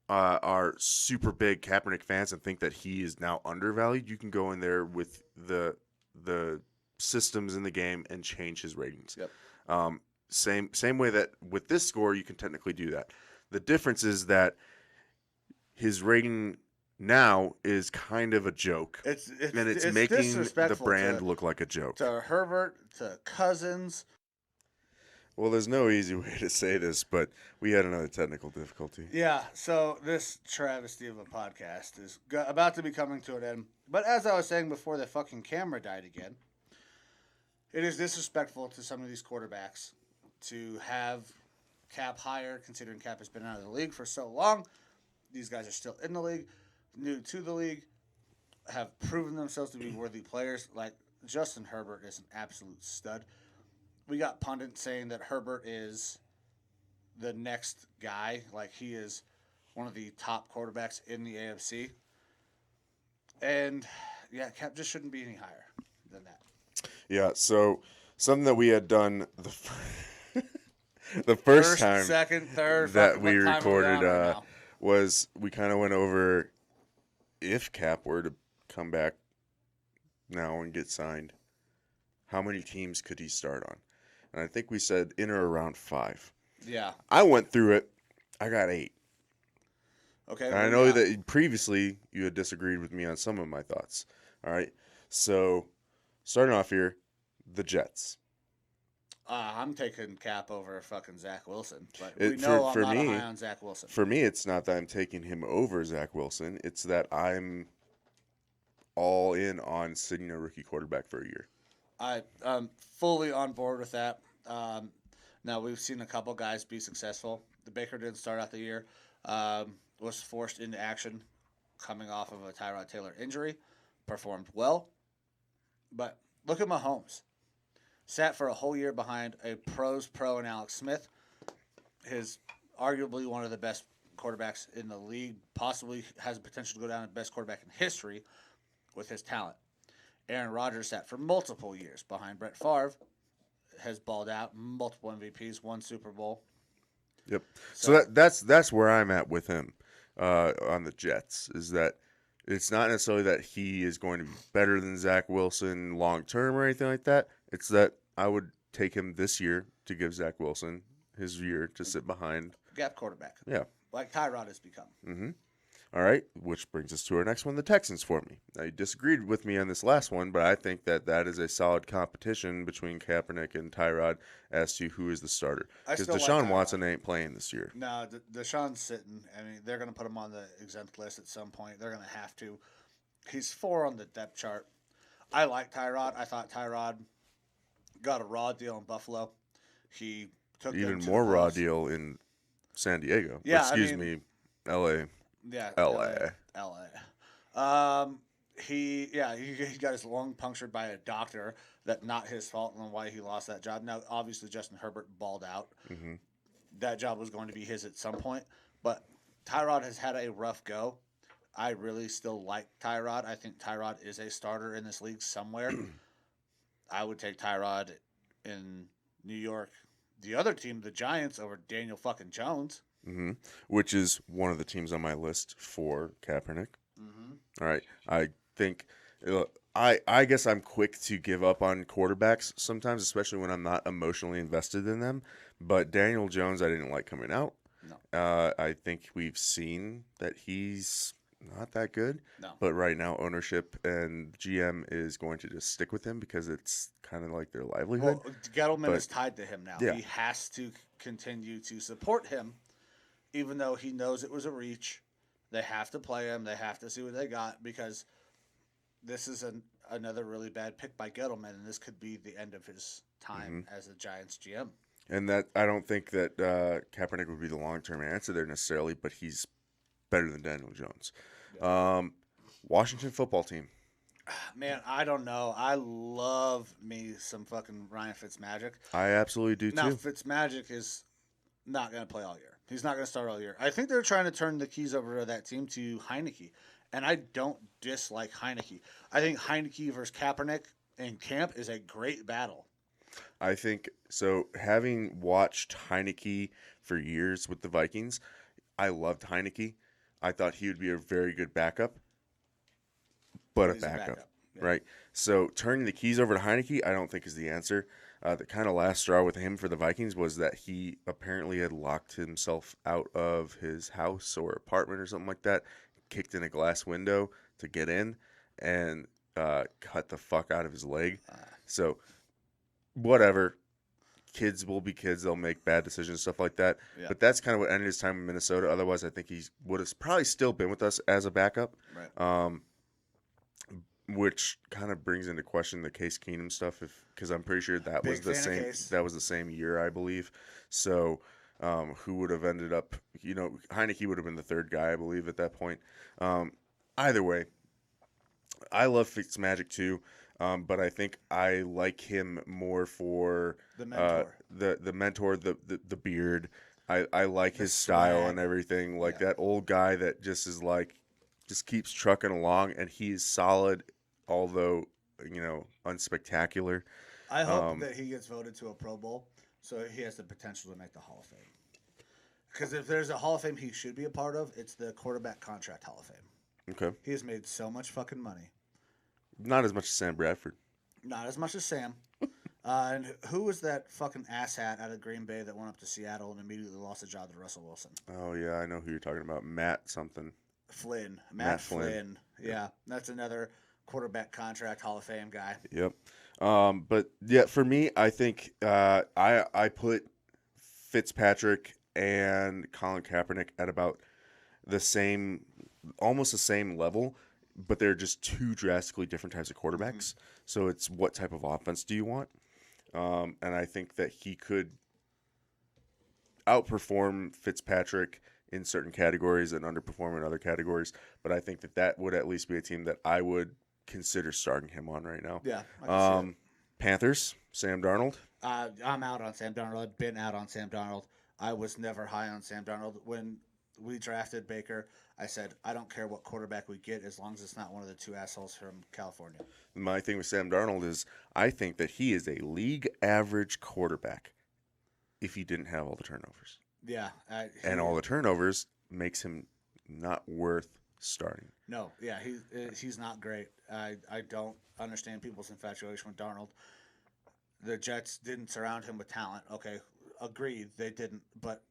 are super big Kaepernick fans and think that he is now undervalued. You can go in there with the systems in the game and change his ratings. Yep. Same way that with this score you can technically do that. The difference is that his rating now is kind of a joke. It's making the brand look like a joke. To Herbert, to Cousins. Well, there's no easy way to say this, but we had another technical difficulty. Yeah, so this travesty of a podcast is about to be coming to an end. But as I was saying before the fucking camera died again, it is disrespectful to some of these quarterbacks to have Cap higher, considering Cap has been out of the league for so long. These guys are still in the league, new to the league, have proven themselves to be worthy players. Like Justin Herbert is an absolute stud. We got pundits saying that Herbert is the next guy. Like he is one of the top quarterbacks in the AFC. And yeah, Cap just shouldn't be any higher than that. Yeah, so something that we had done the first time second, third, that fuck, we what time are recorded on right now? was we kind of went over if Cap were to come back now and get signed, how many teams could he start on? And I think we said in or around 5. Yeah. I went through it. I got 8. Okay. And I know that previously you had disagreed with me on some of my thoughts. All right. So starting off here, the Jets. I'm taking Cap over fucking Zach Wilson, but It- we know for I'm not me- high on Zach Wilson. For me, it's not that I'm taking him over Zach Wilson. It's that I'm all in on sitting a rookie quarterback for a year. I'm fully on board with that. Now, we've seen a couple guys be successful. The Baker didn't start out the year, was forced into action coming off of a Tyrod Taylor injury, performed well. But look at Mahomes. Sat for a whole year behind a pros pro in Alex Smith. His arguably one of the best quarterbacks in the league, possibly has the potential to go down as best quarterback in history with his talent. Aaron Rodgers sat for multiple years behind Brett Favre, has balled out, multiple MVPs, won Super Bowl. Yep. So that's where I'm at with him on the Jets, is that it's not necessarily that he is going to be better than Zach Wilson long term or anything like that. It's that I would take him this year to give Zach Wilson his year to sit behind. Gap quarterback. Yeah. Like Tyrod has become. Mm-hmm. All right, which brings us to our next one, the Texans for me. Now, you disagreed with me on this last one, but I think that is a solid competition between Kaepernick and Tyrod as to who is the starter. I Because still like Deshaun Tyrod. Watson ain't playing this year. No, Deshaun's sitting. I mean, they're going to put him on the exempt list at some point. They're going to have to. He's 4 on the depth chart. I like Tyrod. I thought Tyrod got a raw deal in Buffalo. He took them Even to more the raw playoffs. deal in San Diego. Yeah, Excuse me, L.A. Yeah, LA. He got his lung punctured by a doctor. That not his fault and why he lost that job. Now, obviously, Justin Herbert balled out. Mm-hmm. That job was going to be his at some point. But Tyrod has had a rough go. I really still like Tyrod. I think Tyrod is a starter in this league somewhere. I would take Tyrod in New York. The other team, the Giants, over Daniel fucking Jones. Mm-hmm. Which is one of the teams on my list for Kaepernick. Mm-hmm. All right. I think I guess I'm quick to give up on quarterbacks sometimes, especially when I'm not emotionally invested in them. But Daniel Jones, I didn't like coming out. No. I think we've seen that he's not that good. No. But right now, ownership and GM is going to just stick with him because it's kind of like their livelihood. Well, Gettleman But- is tied to him now. Yeah. He has to continue to support him, even though he knows it was a reach. They have to play him. They have to see what they got because this is another really bad pick by Gettleman, and this could be the end of his time Mm-hmm. as the Giants GM. And that I don't think that Kaepernick would be the long-term answer there necessarily, but he's better than Daniel Jones. Washington football team. Man, I don't know. I love me some fucking Ryan Fitzmagic. I absolutely do Now, too. Fitzmagic is not going to play all year. He's not going to start all year. I think they're trying to turn the keys over to that team to Heineke. And I don't dislike Heineke. I think Heineke versus Kaepernick in camp is a great battle. I think so. Having watched Heineke for years with the Vikings, I loved Heineke. I thought he would be a very good backup, but a He's a backup, backup, yeah. right? So turning the keys over to Heineke, I don't think is the answer. The kind of last straw with him for the Vikings was that he apparently had locked himself out of his house or apartment or something like that, kicked in a glass window to get in, and cut the fuck out of his leg. So, whatever. kids will be kids. They'll make bad decisions, stuff like that. Yeah. But that's kind of what ended his time in Minnesota. Otherwise, I think he would have probably still been with us as a backup. Right. Which kind of brings into question the Case Keenum stuff, because I'm pretty sure that was Big the fan of same. Case. That was the same year, I believe. So, who would have ended up? Heineke would have been the third guy, I believe, at that point. Either way, I love Fitzmagic too, but I think I like him more for The mentor. the mentor, the beard. I like his swag. style and everything. Like that old guy that just is like, just keeps trucking along, and he is solid, although unspectacular. I hope that he gets voted to a Pro Bowl, so he has the potential to make the Hall of Fame. Because if there's a Hall of Fame he should be a part of, it's the quarterback contract Hall of Fame. Okay, He has made so much fucking money. not as much as Sam Bradford. Not as much as Sam. And who was that fucking asshat out of Green Bay that went up to Seattle and immediately lost a job to Russell Wilson? Oh yeah, I know who you're talking about, Matt something. Flynn. Matt Matt Flynn. Flynn. Yeah, that's another quarterback contract Hall of Fame guy. Yep. But yeah, for me, I think I put Fitzpatrick and Colin Kaepernick at about the same, almost the same level, but they're just two drastically different types of quarterbacks. So it's what type of offense do you want? And I think that he could outperform Fitzpatrick in certain categories and underperform in other categories. But I think that would at least be a team that I would consider starting him on right now. Yeah. I can see it. Panthers, Sam Darnold. I'm out on Sam Darnold. I've been out on Sam Darnold. I was never high on Sam Darnold. When we drafted Baker, I said, I don't care what quarterback we get as long as it's not one of the two assholes from California. My thing with Sam Darnold is I think that he is a league average quarterback if he didn't have all the turnovers. Yeah. And all the turnovers makes him not worth starting. No, yeah, he's not great. I don't understand people's infatuation with Darnold. The Jets didn't surround him with talent. Okay, agreed, they didn't. But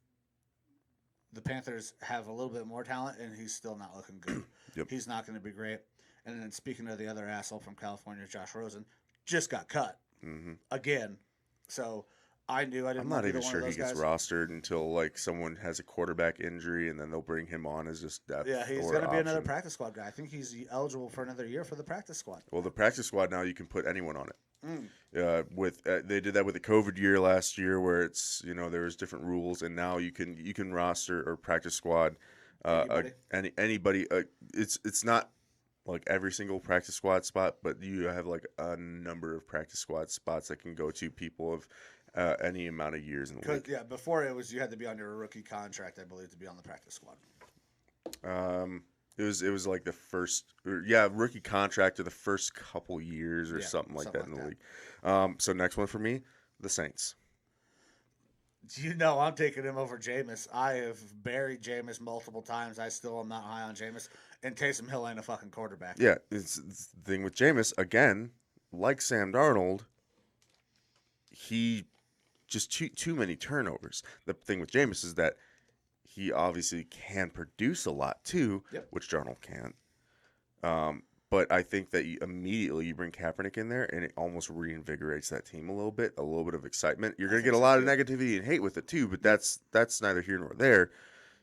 the Panthers have a little bit more talent, and he's still not looking good. Yep. He's not going to be great. And then speaking of the other asshole from California, Josh Rosen, just got cut again. So I knew I didn't I'm want not to be even the one sure of he those gets guys. rostered until like someone has a quarterback injury, and then they'll bring him on as just depth. Yeah, he's or going to be another option. practice squad guy. I think he's eligible for another year for the practice squad. Well, the practice squad now you can put anyone on it. They did that with the COVID year last year, where it's there was different rules, and now you can roster or practice squad anybody. It's not like every single practice squad spot, but you have like a number of practice squad spots that can go to people of any amount of years in the league. Yeah, before it was you had to be under a rookie contract, I believe, to be on the practice squad. It was like the first, rookie contract or the first couple years or something like that in the league. So next one for me, the Saints. I'm taking him over Jameis. I have buried Jameis multiple times. I still am not high on Jameis. And Taysom Hill ain't a fucking quarterback. Yeah, it's the thing with Jameis, again, like Sam Darnold, he just too many turnovers. The thing with Jameis is that he obviously can produce a lot too, which Darnold can't. But I think that immediately you bring Kaepernick in there, and it almost reinvigorates that team a little bit of excitement. You're going to get a lot of negativity and hate with it too, but that's neither here nor there.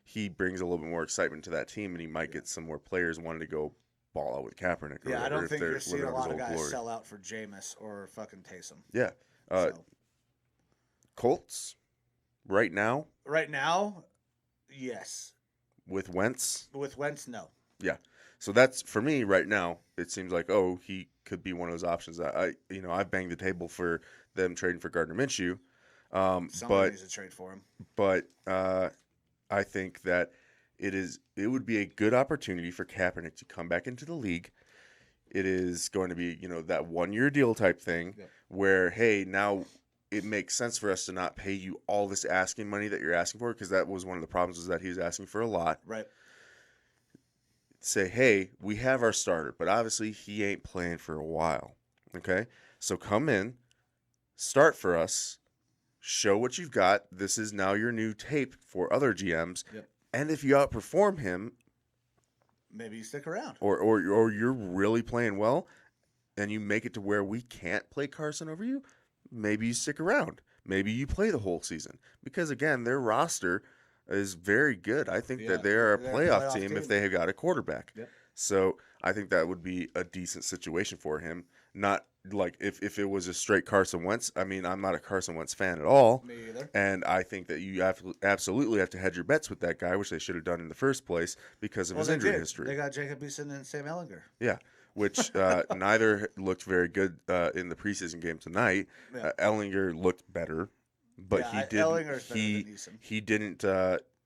He brings a little bit more excitement to that team, and he might get some more players wanting to go ball out with Kaepernick. Yeah, I don't think you're seeing a lot of guys sell out for Jameis or fucking Taysom. Yeah. Colts, right now? Right now, yes. With Wentz? With Wentz, no. Yeah. So that's, for me right now, it seems like, he could be one of those options. I banged the table for them trading for Gardner Minshew. Someone needs to trade for him. But I think that it would be a good opportunity for Kaepernick to come back into the league. It is going to be, that 1-year deal type thing where, hey, now it makes sense for us to not pay you all this asking money that you're asking for, because that was one of the problems, was that he was asking for a lot. Right. Say, hey, we have our starter, but obviously he ain't playing for a while. Okay? So come in, start for us, show what you've got. This is now your new tape for other GMs. Yep. And if you outperform him, maybe you stick around. Or you're really playing well and you make it to where we can't play Carson over you, maybe you stick around. maybe you play the whole season because again, their roster is very good. I think that they are a they're playoff team if they have got a quarterback. Yep. So I think that would be a decent situation for him. Not like if it was a straight Carson Wentz. I mean, I'm not a Carson Wentz fan at all. Me either. And I think that you absolutely have to hedge your bets with that guy, which they should have done in the first place because of his injury history. They got Jacob Eason and Sam Ellinger. Yeah, which neither looked very good in the preseason game tonight. Yeah. Ellinger looked better, but Yeah, Ellinger's better he than Eason.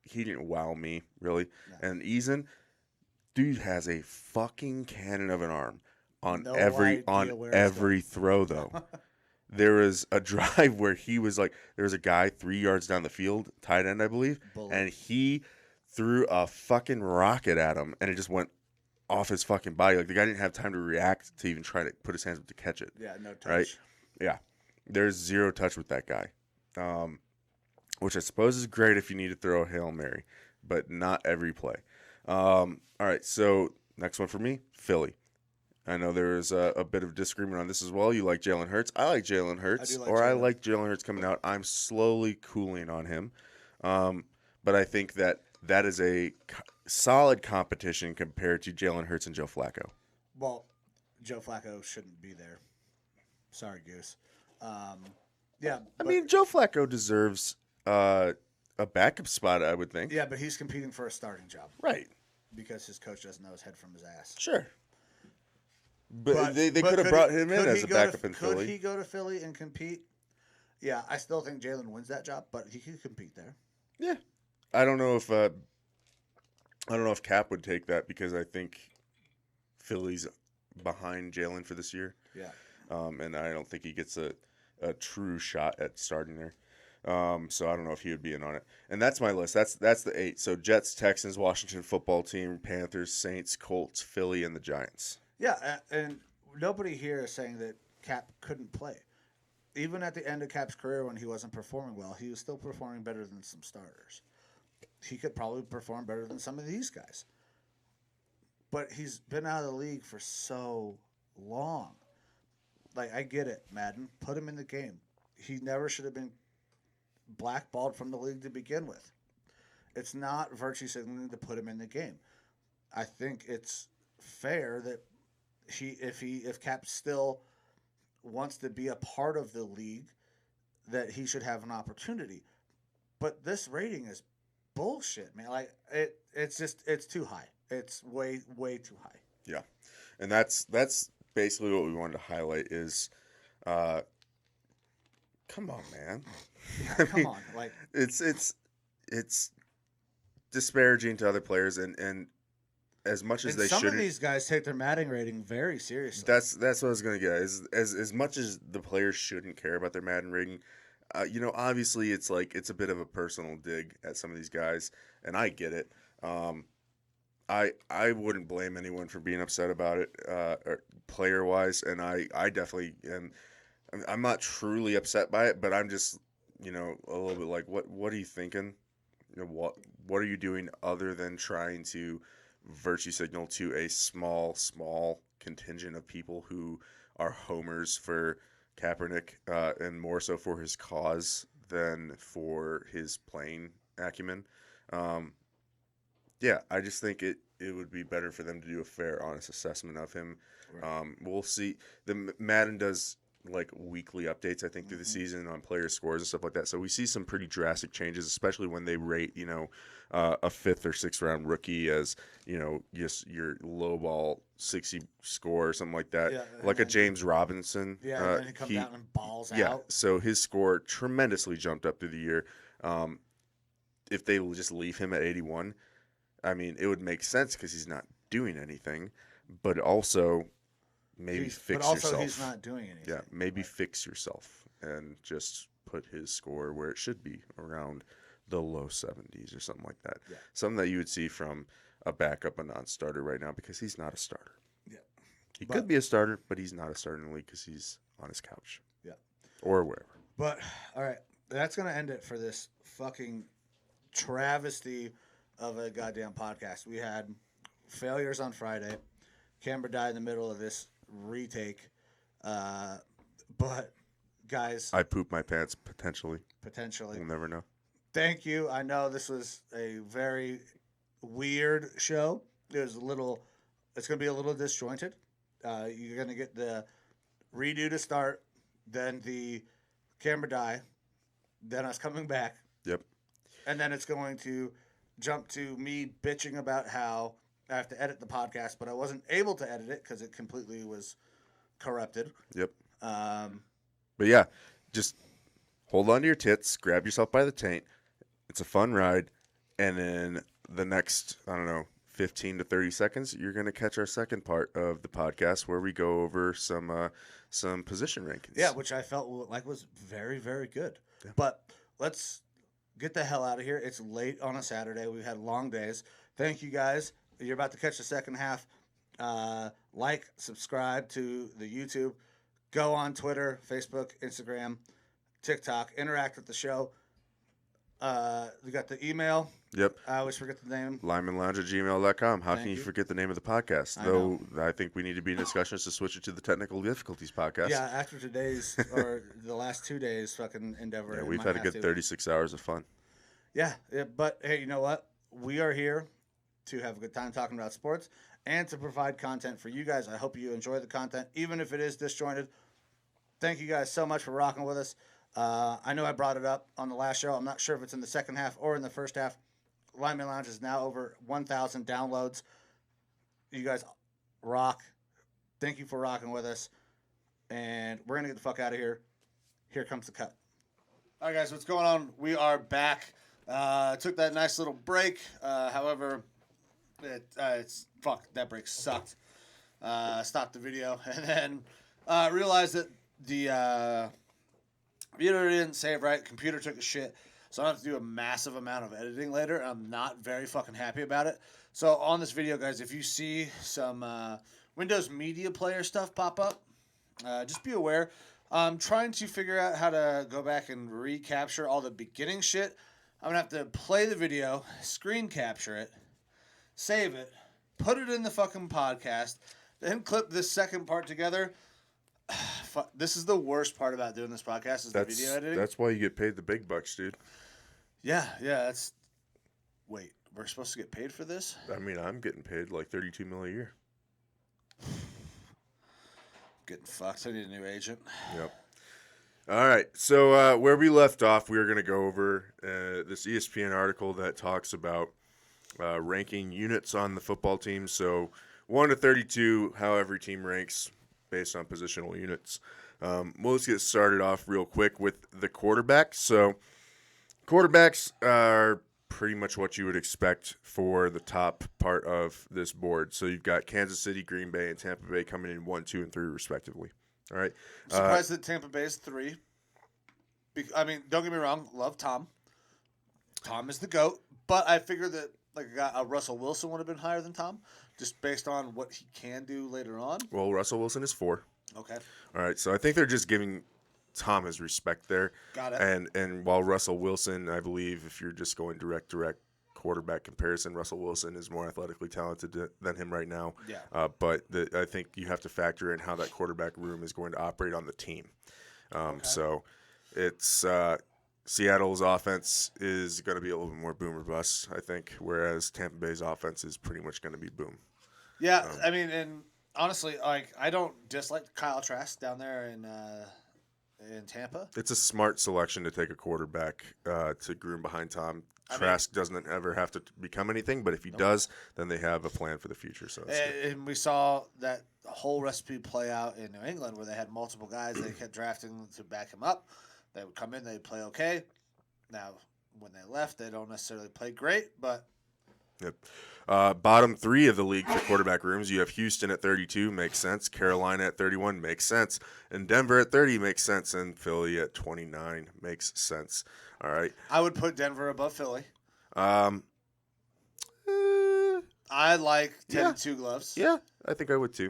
he didn't wow me really. No. And Eason, dude has a fucking cannon of an arm on every throw though. There was a drive where he was like, there was a guy 3 yards down the field, tight end I believe, and he threw a fucking rocket at him, and it just went off his fucking body. Like the guy didn't have time to react to even try to put his hands up to catch it. Yeah, no touch. Right? Yeah. There's zero touch with that guy. Which I suppose is great if you need to throw a Hail Mary, but not every play. All right, so next one for me, Philly. I know there is a bit of disagreement on this as well. You like Jalen Hurts. I like Jalen Hurts, I like Jalen Hurts coming out. I'm slowly cooling on him. But I think that is a solid competition compared to Jalen Hurts and Joe Flacco. Well, Joe Flacco shouldn't be there. Sorry, Goose. Yeah. I mean, Joe Flacco deserves a backup spot, I would think. Yeah, but he's competing for a starting job. Right. Because his coach doesn't know his head from his ass. Sure. But they could have brought him in as a backup in Philly. Could he go to Philly and compete? Yeah, I still think Jalen wins that job, but he could compete there. Yeah. I don't know if Cap would take that because I think Philly's behind Jalen for this year. Yeah. And I don't think he gets a true shot at starting there. So I don't know if he would be in on it. And that's my list. That's the 8. So Jets, Texans, Washington football team, Panthers, Saints, Colts, Philly, and the Giants. Yeah, and nobody here is saying that Cap couldn't play. Even at the end of Cap's career when he wasn't performing well, he was still performing better than some starters. He could probably perform better than some of these guys. But he's been out of the league for so long. Like, I get it, Madden. Put him in the game. He never should have been blackballed from the league to begin with. It's not virtue signaling to put him in the game. I think it's fair that if Cap still wants to be a part of the league, that he should have an opportunity. But this rating is bullshit, man. Like it's too high. It's way too high. Yeah, and that's basically what we wanted to highlight is, come on, man. Yeah, come on, like it's disparaging to other players and as much as they shouldn't. Some of these guys take their Madden rating very seriously. That's what I was gonna get. As much as the players shouldn't care about their Madden rating, obviously it's a bit of a personal dig at some of these guys, and I get it. I wouldn't blame anyone for being upset about it, player wise, and I definitely am. I'm not truly upset by it, but I'm just a little bit like, what are you thinking? What are you doing other than trying to virtue signal to a small contingent of people who are homers for Kaepernick, and more so for his cause than for his playing acumen. Yeah, I just think it would be better for them to do a fair, honest assessment of him. Right. We'll see. The Madden does like weekly updates, I think, through the season on player scores and stuff like that. So we see some pretty drastic changes, especially when they rate, a 5th or 6th round rookie as, just your low ball 60 score or something like that. Yeah, like a James Robinson. Yeah, and he comes out and balls out. Yeah, so his score tremendously jumped up through the year. If they just leave him at 81, I mean, it would make sense because he's not doing anything, but also fix yourself. But also he's not doing anything. Yeah, maybe fix yourself and just put his score where it should be, around the low 70s or something like that. Yeah. Something that you would see from a backup, a non-starter right now, because he's not a starter. Yeah. He could be a starter, but he's not a starter in the league because he's on his couch. Yeah. Or wherever. But, all right, that's going to end it for this fucking travesty of a goddamn podcast. We had failures on Friday. Canberra died in the middle of this retake. But guys, I poop my pants potentially. potentially. We'll never know. Thank you. I know this was a very weird show. It was it's going to be a little disjointed. You're going to get the redo to start, then the camera die, then us coming back, Yep. and then it's going to jump to me bitching about how I have to edit the podcast, but I wasn't able to edit it because it completely was corrupted. Yep. Um, But yeah, just hold on to your tits, grab yourself by the taint. It's a fun ride, and then the next, I don't know, 15 to 30 seconds, you're going to catch our second part of the podcast where we go over some position rankings. yeah, which I felt like was very, very good. Yeah. But let's get the hell out of here. It's late on a Saturday. We've had long days. Thank you guys. You're about to catch the second half. Like, subscribe to the YouTube. Go on Twitter, Facebook, Instagram, TikTok. Interact with the show. We got the email. Yep. I always forget the name. linemanlounge@gmail.com. How Thank can you you. forget the name of the podcast? I Though I think we need to be in discussions to switch it to the Technical Difficulties podcast. Yeah, after today's or the last 2 days fucking endeavor. Yeah, it we've might had a have good to. 36 hours of fun. Yeah, but hey, you know what? We are here to have a good time talking about sports and to provide content for you guys. I hope you enjoy the content, even if it is disjointed. Thank you guys so much for rocking with us. I know I brought it up on the last show. I'm not sure if it's in the second half or in the first half. Lineman Lounge is now over 1,000 downloads. You guys rock. Thank you for rocking with us. And we're going to get the fuck out of here. Here comes the cut. All right, guys, what's going on? We are back. Took that nice little break. However, that break sucked. Stopped the video and then realized that the video didn't save right. Computer took a shit. So I have to do a massive amount of editing later. I'm not very fucking happy about it. So on this video, guys, if you see some Windows Media Player stuff pop up, just be aware. I'm trying to figure out how to go back and recapture all the beginning shit. I'm going to have to play the video, screen capture it, save it, put it in the fucking podcast, then clip this second part together. This is the worst part about doing this podcast is the video editing. That's why you get paid the big bucks, dude. Yeah, that's... Wait, we're supposed to get paid for this? I mean, I'm getting paid like $32 million a year. Getting fucked. I need a new agent. Yep. All right. So where we left off, we were going to go over this ESPN article that talks about ranking units on the football team. So 1 to 32, how every team ranks based on positional units. Well, let's get started off real quick with the quarterback. So quarterbacks are pretty much what you would expect for the top part of this board. So you've got Kansas City, Green Bay, and Tampa Bay coming in 1, 2, and 3 respectively. All right. I'm surprised that Tampa Bay is 3. I mean, don't get me wrong. Love Tom. Tom is the GOAT. But I figured that like a Russell Wilson would have been higher than Tom just based on what he can do later on. Well, Russell Wilson is 4. Okay. All right. So I think they're just giving Tom his respect there. Got it. And while Russell Wilson, I believe if you're just going direct quarterback comparison, Russell Wilson is more athletically talented than him right now. Yeah. But I think you have to factor in how that quarterback room is going to operate on the team. So it's Seattle's offense is going to be a little bit more boom or bust, I think, whereas Tampa Bay's offense is pretty much going to be boom. Yeah, I mean, and honestly, like I don't dislike Kyle Trask down there in Tampa. It's a smart selection to take a quarterback to groom behind Tom. Trask doesn't ever have to become anything, but if he does, then they have a plan for the future. So, and we saw that whole recipe play out in New England where they had multiple guys they kept drafting to back him up. They would come in, they'd play okay. Now, when they left, they don't necessarily play great, but... Yep. Bottom 3 of the league for quarterback rooms, you have Houston at 32, makes sense. Carolina at 31, makes sense. And Denver at 30, makes sense. And Philly at 29, makes sense. All right. I would put Denver above Philly. I like 10-2 gloves. Yeah, I think I would too.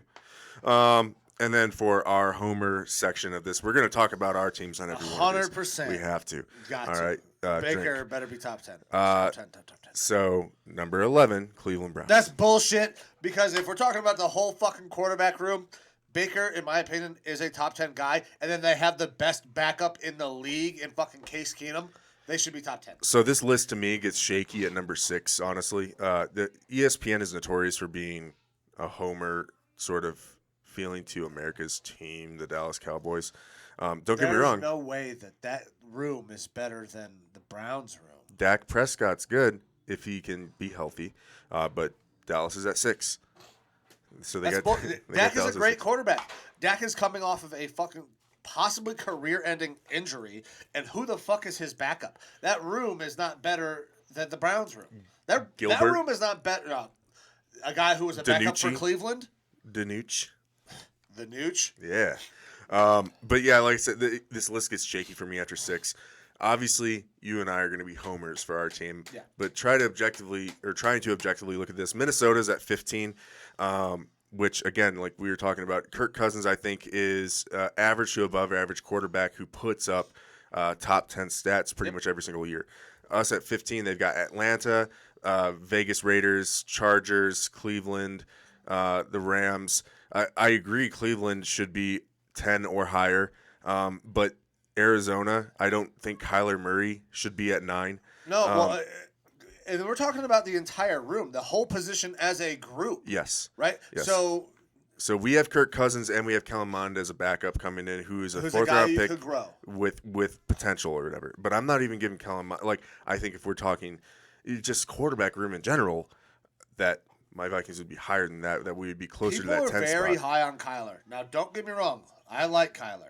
And then for our homer section of this, we're going to talk about our teams on every one of these. 100%. We have to. Got All to. right. Baker drink. better be top 10. Top 10. So, number 11, Cleveland Browns. That's bullshit because if we're talking about the whole fucking quarterback room, Baker, in my opinion, is a top 10 guy, and then they have the best backup in the league in fucking Case Keenum, they should be top 10. So this list to me gets shaky at number 6, honestly. The ESPN is notorious for being a homer sort of feeling to America's team, the Dallas Cowboys. Don't get me wrong. There's no way that room is better than the Browns room. Dak Prescott's good if he can be healthy, but Dallas is at 6. So they got Dak is Dallas a great quarterback. Dak is coming off of a fucking possibly career-ending injury, and who the fuck is his backup? That room is not better than the Browns room. That room is not better. A guy who was a backup for Cleveland? Danucci. The Nooch? Yeah. But yeah, like I said, this list gets shaky for me after 6. Obviously, you and I are going to be homers for our team, but trying to objectively look at this. Minnesota's at 15, which again, like we were talking about, Kirk Cousins, I think, is average to above average quarterback who puts up top 10 stats pretty much every single year. Us at 15, they've got Atlanta, Vegas Raiders, Chargers, Cleveland, the Rams. I agree, Cleveland should be 10 or higher, but Arizona, I don't think Kyler Murray should be at 9. No, and we're talking about the entire room, the whole position as a group. Yes. Right? Yes. So we have Kirk Cousins and we have Kellen Mond as a backup coming in, who's a 4th round pick with potential or whatever. But I'm not even giving Kellen Mond, like, I think if we're talking just quarterback room in general, that my Vikings would be higher than that we would be closer to that 10 spot. People are very high on Kyler. Now, don't get me wrong. I like Kyler.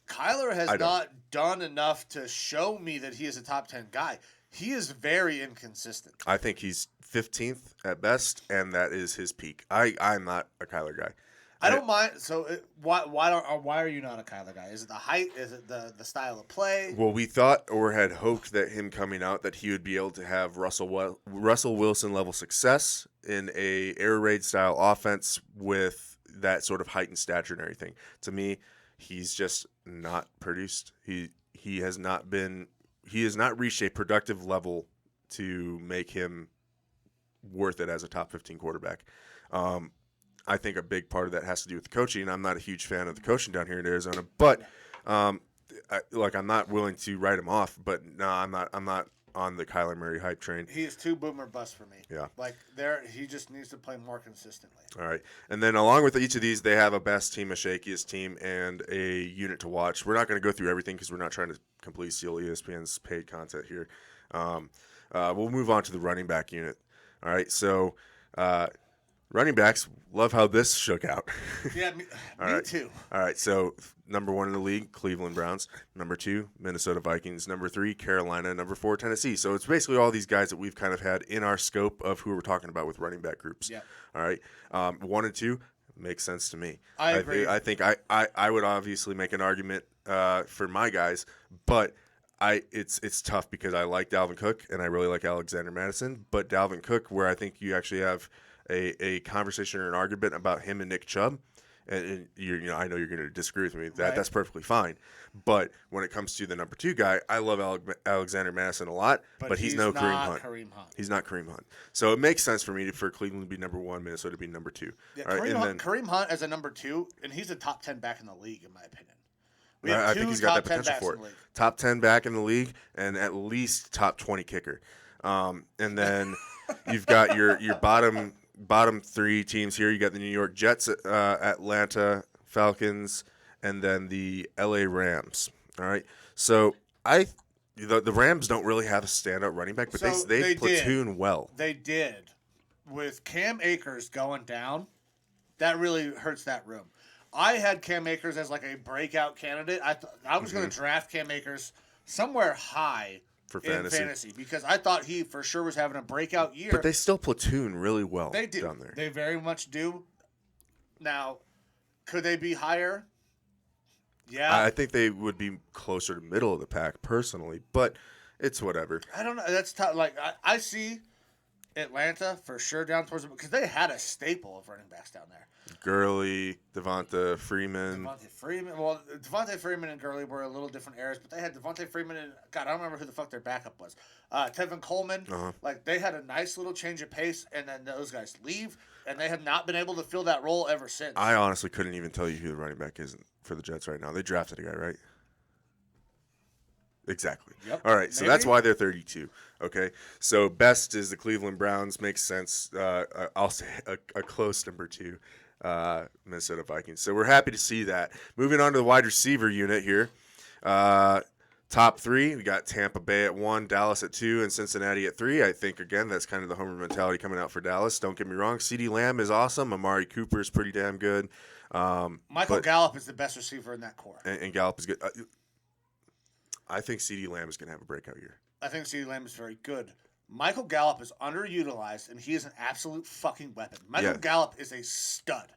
Kyler has not done enough to show me that he is a top 10 guy. He is very inconsistent. I think he's 15th at best, and that is his peak. I'm not a Kyler guy. I don't mind. So why are you not a Kyler guy? Is it the height? Is it the style of play? Well, we thought or had hoped that him coming out that he would be able to have Russell Wilson level success in a air raid style offense with that sort of height and stature and everything. To me, he's just not produced. He has not reached a productive level to make him worth it as a top 15 quarterback. I think a big part of that has to do with the coaching. I'm not a huge fan of the coaching down here in Arizona, but I'm not willing to write him off. But no, I'm not on the Kyler Murray hype train. He is too boomer bust for me. Yeah, he just needs to play more consistently. All right, and then along with each of these, they have a best team, a shakiest team, and a unit to watch. We're not going to go through everything because we're not trying to completely steal ESPN's paid content here. We'll move on to the running back unit. All right, so. Running backs, love how this shook out. Yeah, me too. All right, so number 1 in the league, Cleveland Browns. Number 2, Minnesota Vikings. Number 3, Carolina. Number 4, Tennessee. So it's basically all these guys that we've kind of had in our scope of who we're talking about with running back groups. Yeah. All right, 1 and 2 makes sense to me. I agree. I think I would obviously make an argument for my guys, but it's tough because I like Dalvin Cook and I really like Alexander Madison. But Dalvin Cook, where I think you actually have a conversation or an argument about him and Nick Chubb, and I know you're going to disagree with me. That's perfectly fine. But when it comes to the number 2 guy, I love Alexander Madison a lot, but he's no Kareem Hunt. He's not Kareem Hunt. So it makes sense for me for Cleveland to be number 1, Minnesota to be number 2. Yeah, Kareem Hunt as a number 2, and he's a top 10 back in the league, in my opinion. I think he's got that potential for it. Top 10 back in the league and at least top 20 kicker. And then you've got your bottom 3 teams here. You got the New York Jets, Atlanta Falcons, and then the LA Rams. All right. So the Rams don't really have a standout running back, but they platoon well. They did. With Cam Akers going down, that really hurts that room. I had Cam Akers as like a breakout candidate. I was going to draft Cam Akers somewhere high for fantasy because I thought he for sure was having a breakout year. But they still platoon really well. They do. Down there. They very much do. Now, could they be higher? Yeah. I think they would be closer to middle of the pack personally, but it's whatever. I don't know. That's tough. Like I see Atlanta, for sure, down towards because they had a staple of running backs down there. Gurley, Devonta Freeman. Devontae Freeman and Gurley were a little different eras, but they had Devontae Freeman and God, I don't remember who the fuck their backup was. Tevin Coleman. Like they had a nice little change of pace, and then those guys leave, and they have not been able to fill that role ever since. I honestly couldn't even tell you who the running back is for the Jets right now. They drafted a guy, right? Exactly. Yep. All right, so Maybe. that's why they're 32. Okay, so best is the Cleveland Browns. Makes sense. I'll say a close number 2, Minnesota Vikings. So we're happy to see that. Moving on to the wide receiver unit here. Top 3, we got Tampa Bay at 1, Dallas at 2, and Cincinnati at 3. I think, again, that's kind of the homer mentality coming out for Dallas. Don't get me wrong. CeeDee Lamb is awesome. Amari Cooper is pretty damn good. Michael Gallup is the best receiver in that core. And Gallup is good. I think CeeDee Lamb is going to have a breakout year. I think CeeDee Lamb is very good. Michael Gallup is underutilized, and he is an absolute fucking weapon. Michael Gallup is a stud.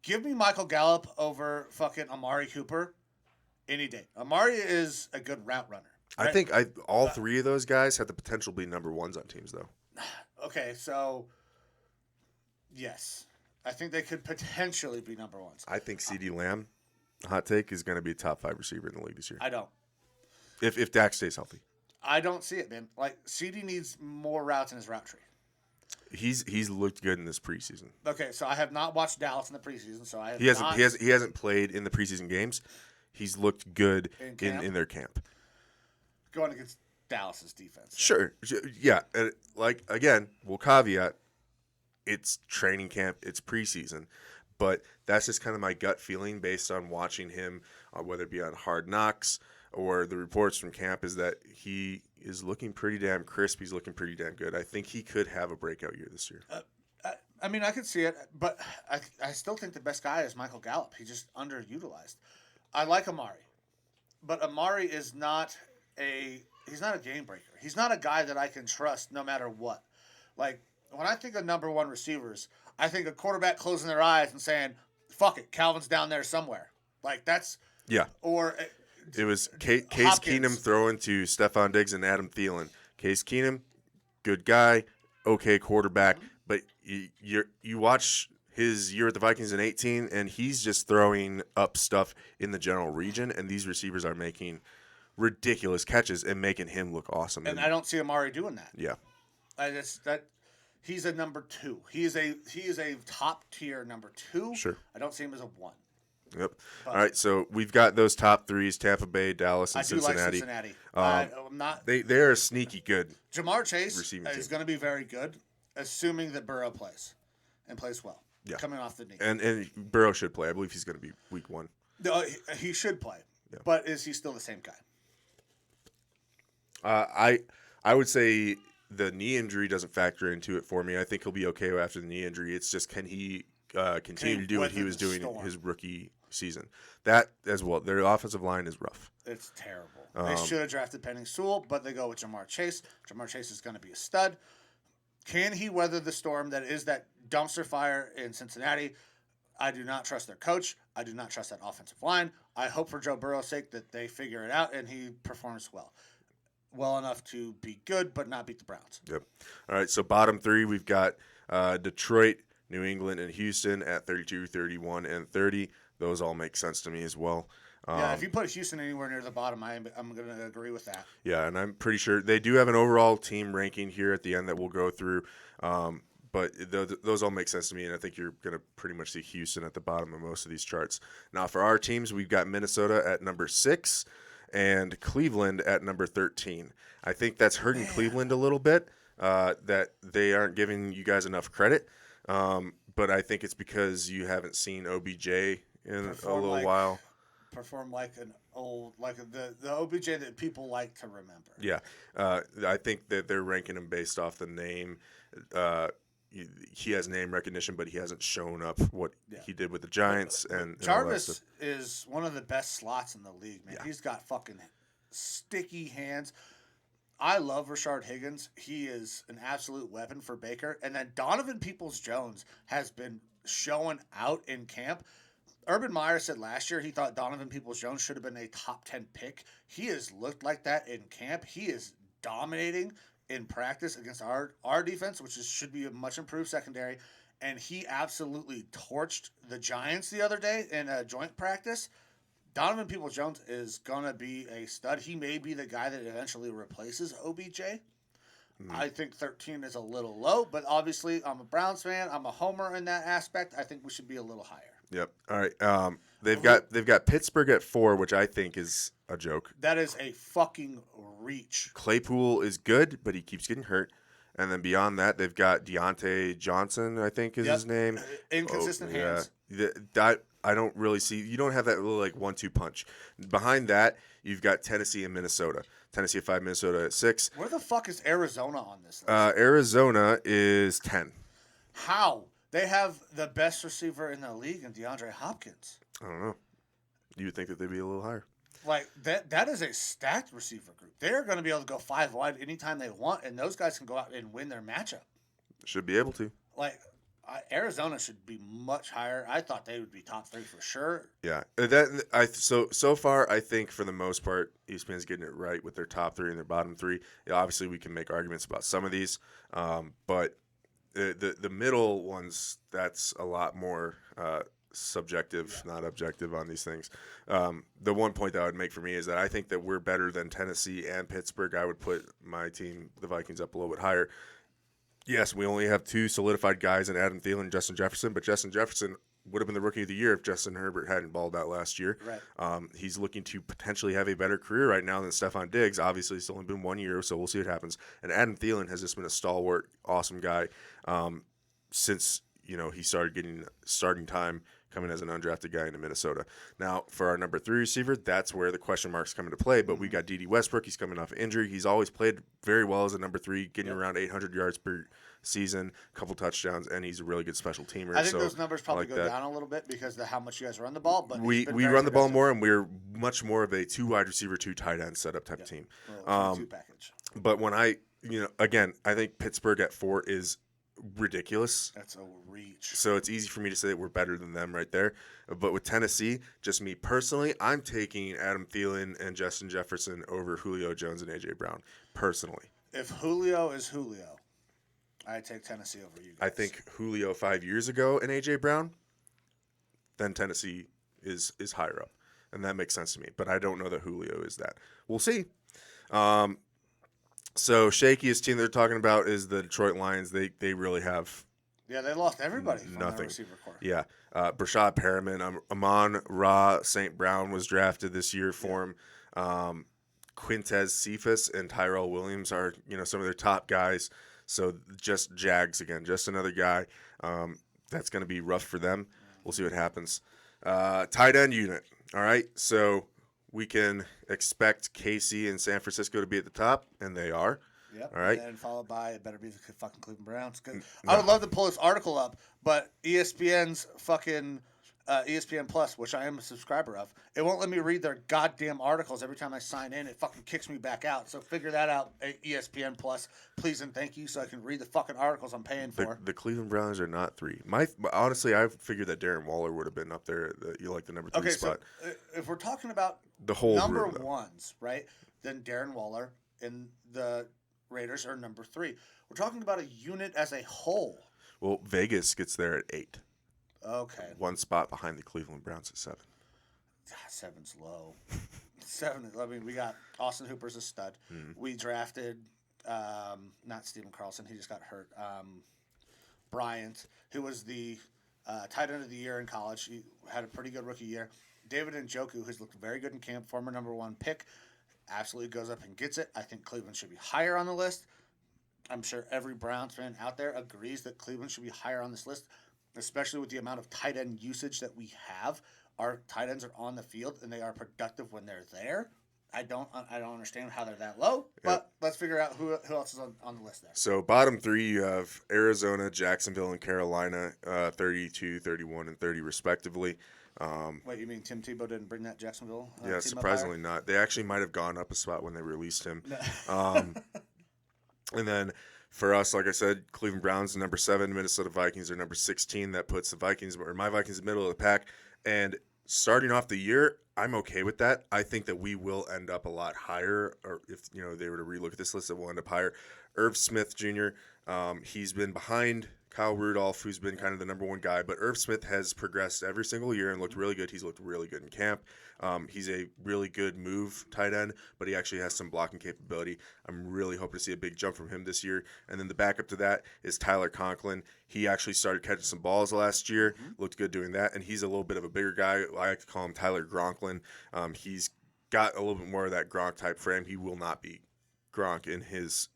Give me Michael Gallup over fucking Amari Cooper any day. Amari is a good route runner. Right? I think all 3 of those guys have the potential to be number 1s on teams, though. Okay, so yes. I think they could potentially be number 1s. I think CeeDee Lamb, hot take, is going to be a top 5 receiver in the league this year. I don't. If Dak stays healthy. I don't see it, man. Like, CD needs more routes in his route tree. He's looked good in this preseason. Okay, so I have not watched Dallas in the preseason, so I have He hasn't played in the preseason games. He's looked good in their camp. Going against Dallas's defense. Sure. Yeah. Like, again, we'll caveat, it's training camp, it's preseason. But that's just kind of my gut feeling based on watching him, whether it be on Hard Knocks or the reports from camp, is that he is looking pretty damn crisp. He's looking pretty damn good. I think he could have a breakout year this year. I mean, I could see it, but I still think the best guy is Michael Gallup. He's just underutilized. I like Amari, but Amari is not he's not a game breaker. He's not a guy that I can trust no matter what. Like, when I think of number 1 receivers, I think a quarterback closing their eyes and saying, fuck it, Calvin's down there somewhere. Like, that's... Yeah. Or... It was Case Keenum throwing to Stephon Diggs and Adam Thielen. Case Keenum, good guy, okay quarterback, but you watch his year at the Vikings in 2018, and he's just throwing up stuff in the general region, and these receivers are making ridiculous catches and making him look awesome. And I don't see Amari doing that. Yeah. He's a number 2. He is a top tier number 2. Sure. I don't see him as a 1. Yep. All right, so we've got those top 3s: Tampa Bay, Dallas, and I do Cincinnati. like Cincinnati. I'm not. They're sneaky good. Jamar Chase Receiving is team. going to be very good, assuming that Burrow plays and plays well. Yeah. Coming off the knee. And Burrow should play. I believe he's going to be week 1. No, he should play. Yeah. But is he still the same guy? I would say the knee injury doesn't factor into it for me. I think he'll be okay after the knee injury. It's just, can he continue to do what he was doing in his rookie season? That as well. Their offensive line is rough. It's terrible. They should have drafted Penny Sewell, but they go with Jamar Chase. Jamar Chase is going to be a stud. Can he weather the storm that is that dumpster fire in Cincinnati? I do not trust their coach. I do not trust that offensive line. I hope for Joe Burrow's sake that they figure it out and he performs well enough to be good but not beat the Browns. Yep. All right, so bottom 3, we've got Detroit, New England, and Houston at 32, 31, and 30. Those all make sense to me as well. Yeah, if you put Houston anywhere near the bottom, I'm going to agree with that. Yeah, and I'm pretty sure they do have an overall team ranking here at the end that we'll go through. But those all make sense to me, and I think you're going to pretty much see Houston at the bottom of most of these charts. Now, for our teams, we've got Minnesota at number 6 and Cleveland at number 13. I think that's hurting Cleveland a little bit, that they aren't giving you guys enough credit. But I think it's because you haven't seen OBJ in a little while. Perform like an old, like the OBJ that people like to remember. Yeah. I think that they're ranking him based off the name. He has name recognition, but he hasn't shown up what he did with the Giants. And Jarvis is one of the best slots in the league, man. Yeah. He's got fucking sticky hands. I love Rashard Higgins. He is an absolute weapon for Baker. And then Donovan Peoples-Jones has been showing out in camp. Urban Meyer said last year he thought Donovan Peoples-Jones should have been a top 10 pick. He has looked like that in camp. He is dominating in practice against our defense, which should be a much improved secondary, and he absolutely torched the Giants the other day in a joint practice. Donovan Peoples-Jones is going to be a stud. He may be the guy that eventually replaces OBJ. I think 13 is a little low, but obviously I'm a Browns fan. I'm a homer in that aspect. I think we should be a little higher. Yep. All right. They've got Pittsburgh at 4, which I think is a joke. That is a fucking reach. Claypool is good, but he keeps getting hurt. And then beyond that, they've got Deontay Johnson, I think is his name. Inconsistent hands. That I don't really see. You don't have that little like 1-2 punch. Behind that, you've got Tennessee and Minnesota. Tennessee at 5, Minnesota at 6. Where the fuck is Arizona on this list? Arizona is 10. How? They have the best receiver in the league in DeAndre Hopkins. I don't know. You would think that they'd be a little higher. Like, that is a stacked receiver group. They're going to be able to go 5 wide anytime they want, and those guys can go out and win their matchup. Should be able to. Like, Arizona should be much higher. I thought they would be top 3 for sure. Yeah. So far, I think for the most part, ESPN's getting it right with their top 3 and their bottom 3. Yeah, obviously, we can make arguments about some of these, but the middle ones, that's a lot more subjective, not objective on these things. The one point that I would make for me is that I think that we're better than Tennessee and Pittsburgh. I would put my team, the Vikings, up a little bit higher. Yes, we only have 2 solidified guys in Adam Thielen and Justin Jefferson, but Justin Jefferson would have been the rookie of the year if Justin Herbert hadn't balled out last year. Right. He's looking to potentially have a better career right now than Stephon Diggs. Obviously, it's only been 1 year, so we'll see what happens. And Adam Thielen has just been a stalwart, awesome guy since he started getting starting time coming as an undrafted guy into Minnesota. Now, for our number 3 receiver, that's where the question marks come into play. But we got D.D. Westbrook. He's coming off injury. He's always played very well as a number 3, getting around 800 yards per season, a couple touchdowns, and he's a really good special teamer. I think those numbers probably go down a little bit because of how much you guys run the ball. But we run the ball more, and we're much more of a 2 wide receiver, 2 tight end setup type team. 2 package. But when I think Pittsburgh at 4 is ridiculous. That's a reach. So it's easy for me to say that we're better than them right there. But with Tennessee, just me personally, I'm taking Adam Thielen and Justin Jefferson over Julio Jones and A.J. Brown, personally. If Julio is Julio, I take Tennessee over you guys. I think Julio 5 years ago and A.J. Brown, then Tennessee is higher up. And that makes sense to me. But I don't know that Julio is that. We'll see. So shakiest team they're talking about is the Detroit Lions. They really have they lost everybody from nothing. Their receiver corps. Yeah. Brashad Perriman, Amon-Ra St. Brown was drafted this year for him. Quintez Cephas and Tyrell Williams are some of their top guys. So just Jags again, just another guy. That's going to be rough for them. We'll see what happens. Tight end unit. All right. So we can expect KC and San Francisco to be at the top, and they are. Yep. All right. And then followed by it better be the fucking Cleveland Browns. I would love to pull this article up, but ESPN's fucking ESPN Plus, which I am a subscriber of, it won't let me read their goddamn articles every time I sign in. It fucking kicks me back out. So figure that out, ESPN Plus, please and thank you, so I can read the fucking articles I'm paying for. The Cleveland Browns are not 3. Honestly, I figured that Darren Waller would have been up there. You like the number 3 spot. So if we're talking about the whole number room, ones, right? Then Darren Waller and the Raiders are number 3. We're talking about a unit as a whole. Well, Vegas gets there at 8. Okay. 1 spot behind the Cleveland Browns at 7. 7's low. 7. I mean, we got Austin Hooper's a stud. We drafted not Stephen Carlson. He just got hurt. Bryant, who was the tight end of the year in college. He had a pretty good rookie year. David Njoku, who's looked very good in camp, former number 1 pick, absolutely goes up and gets it. I think Cleveland should be higher on the list. I'm sure every Browns fan out there agrees that Cleveland should be higher on this list, especially with the amount of tight end usage that we have. Our tight ends are on the field, and they are productive when they're there. I don't understand how they're that low, but let's figure out who else is on the list there. So bottom 3, you have Arizona, Jacksonville, and Carolina, 32, 31, and 30 respectively. Wait, you mean Tim Tebow didn't bring that Jacksonville yeah, team surprisingly not. They actually might have gone up a spot when they released him. And then for us, like I said, Cleveland Browns number 7, Minnesota Vikings are number 16. That puts the Vikings, or my Vikings, in the middle of the pack. And starting off the year, I'm okay with that. I think that we will end up a lot higher, or if they were to relook at this list, it will end up higher. Irv Smith Jr. He's been behind Kyle Rudolph, who's been kind of the number one guy, but Irv Smith has progressed every single year and looked really good. He's looked really good in camp. He's a really good move tight end, but he actually has some blocking capability. I'm really hoping to see a big jump from him this year. And then the backup to that is Tyler Conklin. He actually started catching some balls last year, looked good doing that, and he's a little bit of a bigger guy. I like to call him Tyler Gronklin. He's got a little bit more of that Gronk type frame. He will not be Gronk in his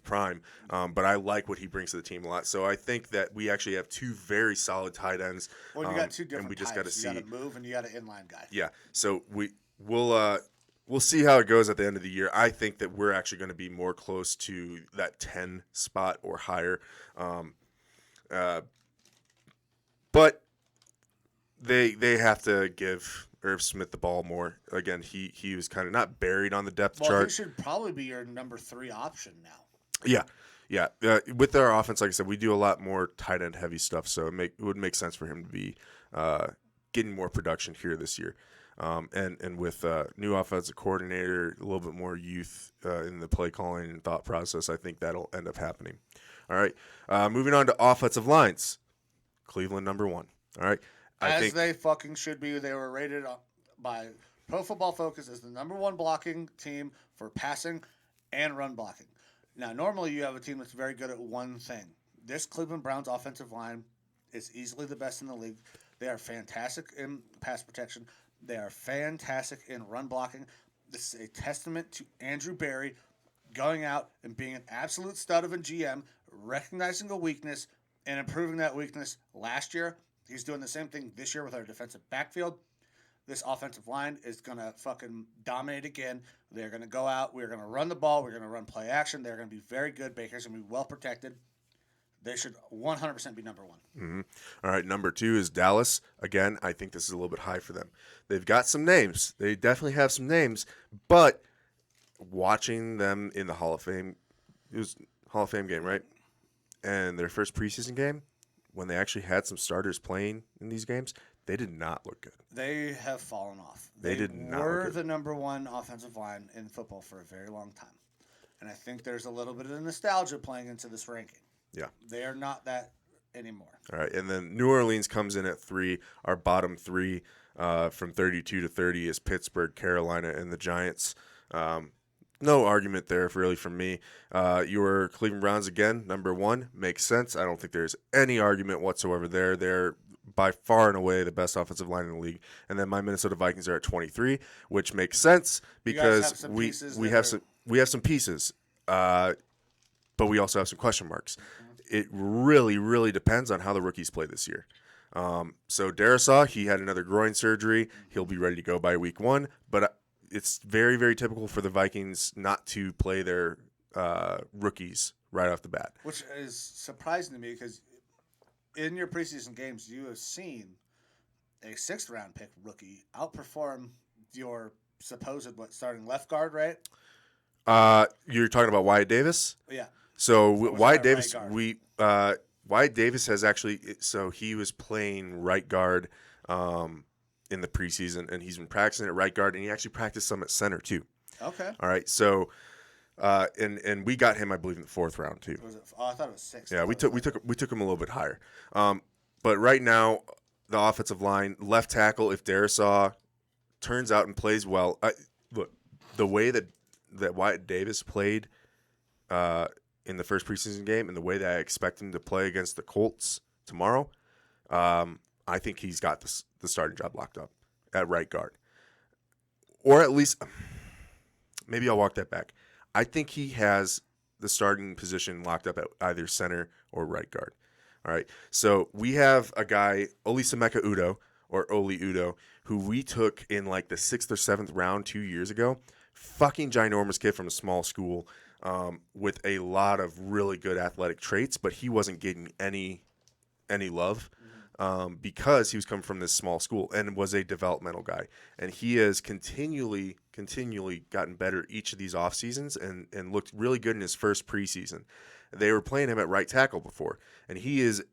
prime, but I like what he brings to the team a lot. So I think that we actually have two very solid tight ends. Well, you got two different and we just got to see. You got a move and you got an inline guy. Yeah, so we'll see how it goes at the end of the year. I think that we're actually going to be more close to that 10 spot or higher, but they have to give Irv Smith the ball more. Again, he was kind of not buried on the depth chart. He should probably be your number 3 option now. Yeah. With our offense, like I said, we do a lot more tight end heavy stuff, so it would make sense for him to be getting more production here this year. And with new offensive coordinator, a little bit more youth in the play calling and thought process, I think that'll end up happening. All right. Moving on to offensive lines. Cleveland number 1. All right. I think they fucking should be. They were rated by Pro Football Focus as the number 1 blocking team for passing and run blocking. Now, normally you have a team that's very good at one thing. This Cleveland Browns offensive line is easily the best in the league. They are fantastic in pass protection. They are fantastic in run blocking. This is a testament to Andrew Berry going out and being an absolute stud of a GM, recognizing a weakness and improving that weakness last year. He's doing the same thing this year with our defensive backfield. This offensive line is going to fucking dominate again. They're going to go out. We're going to run the ball. We're going to run play action. They're going to be very good. Baker's going to be well protected. They should 100% be number 1. Mm-hmm. All right, number 2 is Dallas. Again, I think this is a little bit high for them. They've got some names. They definitely have some names, but watching them in the Hall of Fame, it was Hall of Fame game, right? And their first preseason game, when they actually had some starters playing in these games, they did not look good. They have fallen off. They did not were look good. the number 1 offensive line in football for a very long time. And I think there's a little bit of nostalgia playing into this ranking. Yeah. They are not that anymore. All right, and then New Orleans comes in at 3. Our bottom 3 from 32 to 30 is Pittsburgh, Carolina, and the Giants. No argument there, really, from me. Your Cleveland Browns, again, number 1, makes sense. I don't think there's any argument whatsoever there. They're by far and away the best offensive line in the league. And then my Minnesota Vikings are at 23, which makes sense because we have some pieces, but we also have some question marks. It really, really depends on how the rookies play this year. So Darisaw, he had another groin surgery. He'll be ready to go by week 1, but it's very, very typical for the Vikings not to play their rookies right off the bat. Which is surprising to me because in your preseason games, you have seen a 6th-round pick rookie outperform your supposed starting left guard, right? You're talking about Wyatt Davis? Yeah. So was Wyatt that Davis, right Wyatt Davis has actually. So he was playing right guard in the preseason, and he's been practicing at right guard, and he actually practiced some at center too. Okay. All right. So, and we got him, I believe, in the 4th round too. I thought it was 6th. Yeah, we took him a little bit higher. But right now, the offensive line, left tackle, if Darisaw turns out and plays well, look, the way that Wyatt Davis played in the first preseason game and the way that I expect him to play against the Colts tomorrow, I think he's got the starting job locked up at right guard. Or at least, maybe I'll walk that back. I think he has the starting position locked up at either center or right guard. All right. So we have a guy, Olisameka Udo, or Oli Udo, who we took in like the 6th or 7th round 2 years ago. Fucking ginormous kid from a small school with a lot of really good athletic traits, but he wasn't getting any love because he was coming from this small school and was a developmental guy. And he has continually gotten better each of these off seasons and looked really good in his first preseason. They were playing him at right tackle before, and he is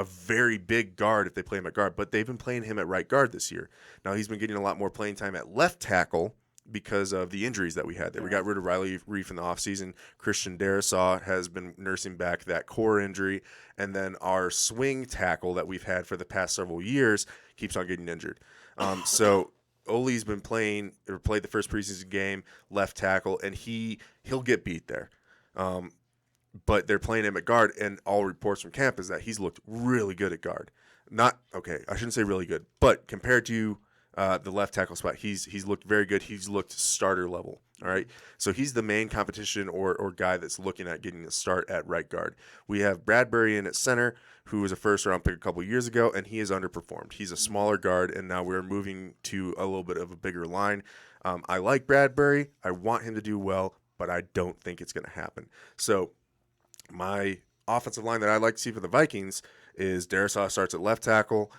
a very big guard if they play him at guard, but they've been playing him at right guard this year. Now he's been getting a lot more playing time at left tackle because of the injuries that we had there. We got rid of Riley Reef in the offseason. Christian Darrisaw has been nursing back that core injury. And then our swing tackle that we've had for the past several years keeps on getting injured. So Oli's been played the first preseason game, left tackle, and he'll get beat there. But they're playing him at guard, and all reports from camp is that he's looked really good at guard. I shouldn't say really good, but compared to the left tackle spot, he's looked very good. He's looked starter level. All right, so he's the main competition or guy that's looking at getting a start at right guard. We have Bradbury in at center, who was a first-round pick a couple years ago, and he has underperformed. He's a smaller guard, and now we're moving to a little bit of a bigger line. I like Bradbury. I want him to do well, but I don't think it's going to happen. So my offensive line that I'd like to see for the Vikings is Darrisaw starts at left tackle.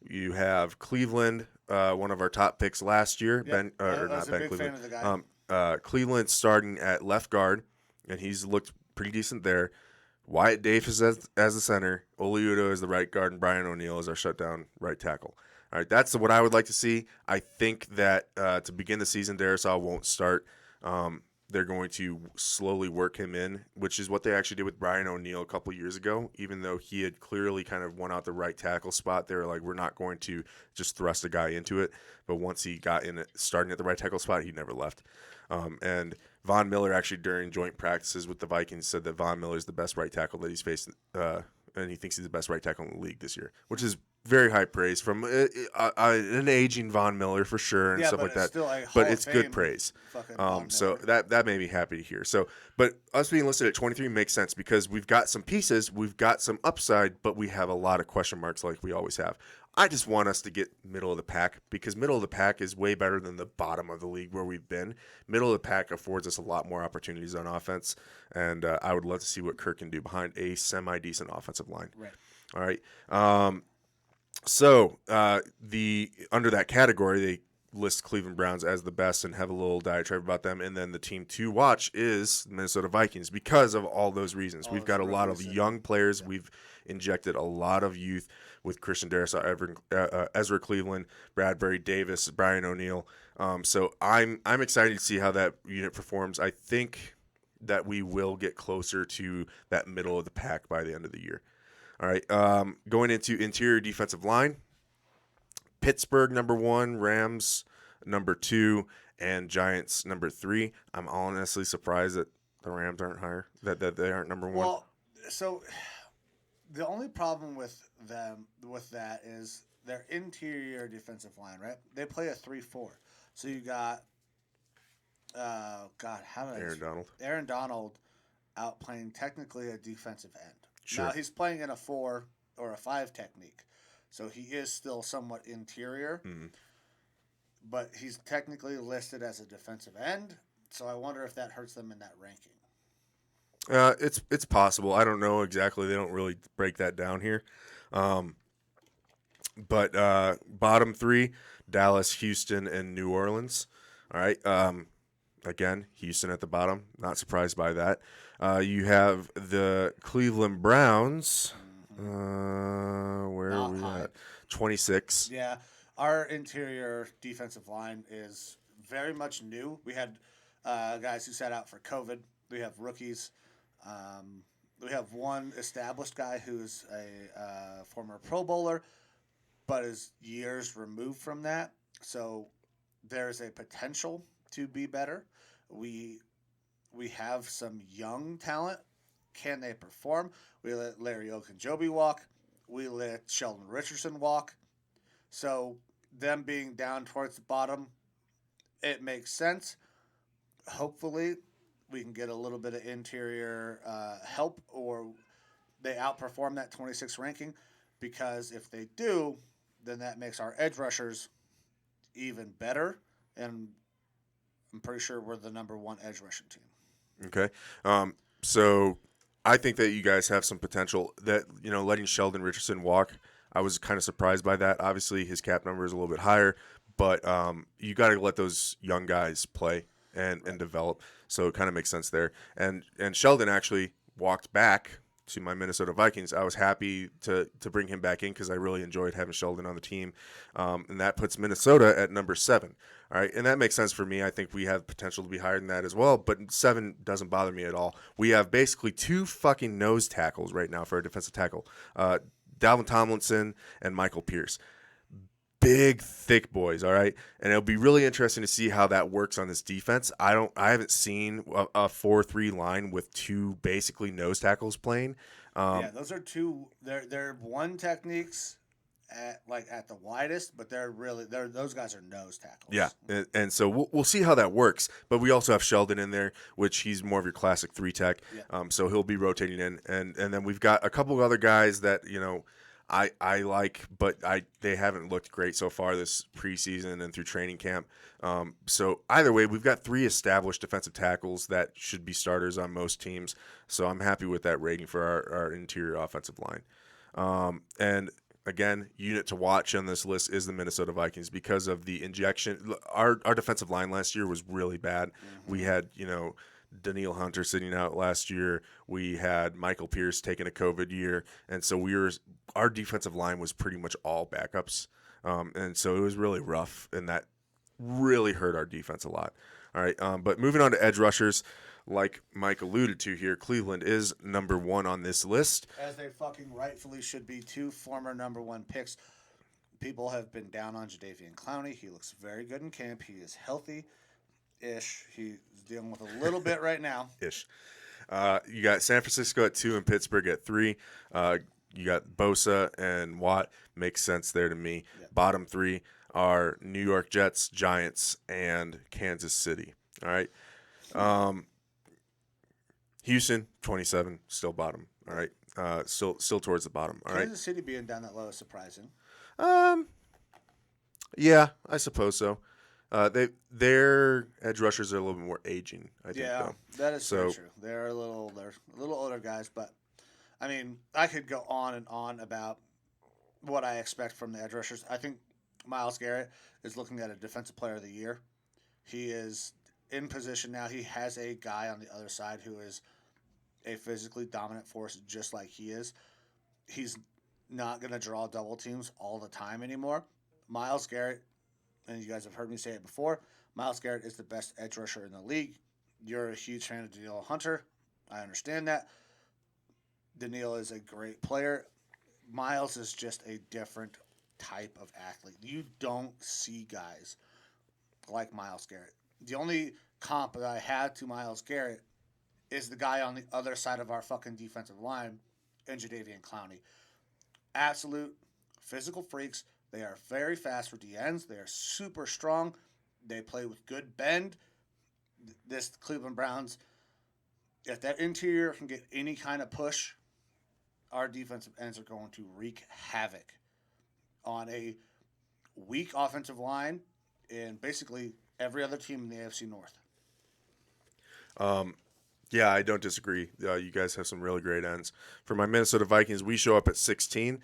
You have Cleveland, one of our top picks last year. Yep. Fan of the guy. Cleveland starting at left guard, and he's looked pretty decent there. Wyatt Davis as the center, Oli Udoh as the right guard, and Brian O'Neill as our shutdown right tackle. All right, that's what I would like to see. I think that to begin the season, Darrisaw won't start. They're going to slowly work him in, which is what they actually did with Brian O'Neill a couple years ago. Even though he had clearly kind of won out the right tackle spot, they were like, we're not going to just thrust a guy into it. But once he got in it, starting at the right tackle spot, he never left. And Von Miller actually during joint practices with the Vikings said that Von Miller is the best right tackle that he's faced, and he thinks he's the best right tackle in the league this year, which is very high praise from an aging Von Miller for sure and stuff like that. But it's good praise. So that made me happy to hear. So, but us being listed at 23 makes sense because we've got some pieces, we've got some upside, but we have a lot of question marks like we always have. I just want us to get middle of the pack because middle of the pack is way better than the bottom of the league where we've been. Middle of the pack affords us a lot more opportunities on offense, and I would love to see what Kirk can do behind a semi-decent offensive line. Right. All right. So under that category, they list Cleveland Browns as the best and have a little diatribe about them. And then the team to watch is Minnesota Vikings because of all those reasons. We've got a lot of young players. Yeah. We've injected a lot of youth with Christian Darrisaw, Ezra Cleveland, Bradbury Davis, Brian O'Neill. So I'm excited to see how that unit performs. I think that we will get closer to that middle of the pack by the end of the year. All right, going into interior defensive line, Pittsburgh number 1, Rams number 2, and Giants number 3. I'm honestly surprised that the Rams aren't higher, that they aren't number 1. Well, so the only problem with that is their interior defensive line, right? They play a 3-4. So you got, Aaron Donald out playing technically a defensive end. Sure. Now, he's playing in a 4 or a 5 technique, so he is still somewhat interior, but he's technically listed as a defensive end, so I wonder if that hurts them in that ranking. It's possible. I don't know exactly. They don't really break that down here. But bottom 3, Dallas, Houston, and New Orleans. All right. Again, Houston at the bottom. Not surprised by that. You have the Cleveland Browns. Where are we at? 26. Yeah. Our interior defensive line is very much new. We had guys who sat out for COVID. We have rookies. We have one established guy who's a former Pro Bowler, but is years removed from that. So there's a potential to be better. We have some young talent. Can they perform? We let Larry Ogunjobi walk. We let Sheldon Richardson walk. So them being down towards the bottom, it makes sense. Hopefully, we can get a little bit of interior help, or they outperform that 26 ranking, because if they do, then that makes our edge rushers even better, and I'm pretty sure we're the number 1 edge rushing team. Okay. So I think that you guys have some potential that, letting Sheldon Richardson walk, I was kind of surprised by that. Obviously, his cap number is a little bit higher, but you got to let those young guys play and develop. So it kind of makes sense there. And Sheldon actually walked back to my Minnesota Vikings, I was happy to bring him back in because I really enjoyed having Sheldon on the team, and that puts Minnesota at number 7. All right, and that makes sense for me. I think we have potential to be higher than that as well, but 7 doesn't bother me at all. We have basically 2 fucking nose tackles right now for a defensive tackle, Dalvin Tomlinson and Michael Pierce. Big, thick boys, all right? And it'll be really interesting to see how that works on this defense. I haven't seen a 4-3 line with 2 basically nose tackles playing. Yeah, those are 2. They're one techniques at the widest, but those guys are nose tackles. Yeah, and so we'll see how that works. But we also have Sheldon in there, which he's more of your classic 3 tech. Yeah. So he'll be rotating in, and then we've got a couple of other guys that I like, but they haven't looked great so far this preseason and through training camp. So either way, we've got 3 established defensive tackles that should be starters on most teams. So I'm happy with that rating for our interior offensive line. And again, unit to watch on this list is the Minnesota Vikings because of the injection. Our defensive line last year was really bad. Mm-hmm. We had, Danielle Hunter sitting out last year. We had Michael Pierce taking a COVID year. And so our defensive line was pretty much all backups. And so it was really rough, and that really hurt our defense a lot. All right. But moving on to edge rushers, like Mike alluded to here, Cleveland is number 1 on this list. As they fucking rightfully should be. 2 former number 1 picks. People have been down on Jadeveon Clowney. He looks very good in camp. He is healthy-ish. He's dealing with a little bit right now. Ish. You got San Francisco at 2 and Pittsburgh at 3. You got Bosa and Watt. Makes sense there to me. Yep. Bottom 3 are New York Jets, Giants, and Kansas City. All right. Houston, 27, still bottom. All right. Still towards the bottom. All right. Kansas City being down that low is surprising. Yeah, I suppose so. Their edge rushers are a little bit more aging, I think. Yeah, though. that is very true. They're a little older guys, but I mean, I could go on and on about what I expect from the edge rushers. I think Myles Garrett is looking at a defensive player of the year. He is in position now. He has a guy on the other side who is a physically dominant force just like he is. He's not going to draw double teams all the time anymore. Myles Garrett, and you guys have heard me say it before, Myles Garrett is the best edge rusher in the league. You're a huge fan of Danielle Hunter. I understand that. Danielle is a great player. Myles is just a different type of athlete. You don't see guys like Myles Garrett. The only comp that I had to Myles Garrett is the guy on the other side of our fucking defensive line in Jadeveon Clowney. Absolute physical freaks. They are very fast for DNs. They are super strong. They play with good bend. This Cleveland Browns, if that interior can get any kind of push, our defensive ends are going to wreak havoc on a weak offensive line and basically every other team in the AFC North. Yeah, I don't disagree. You guys have some really great ends. For my Minnesota Vikings, we show up at 16.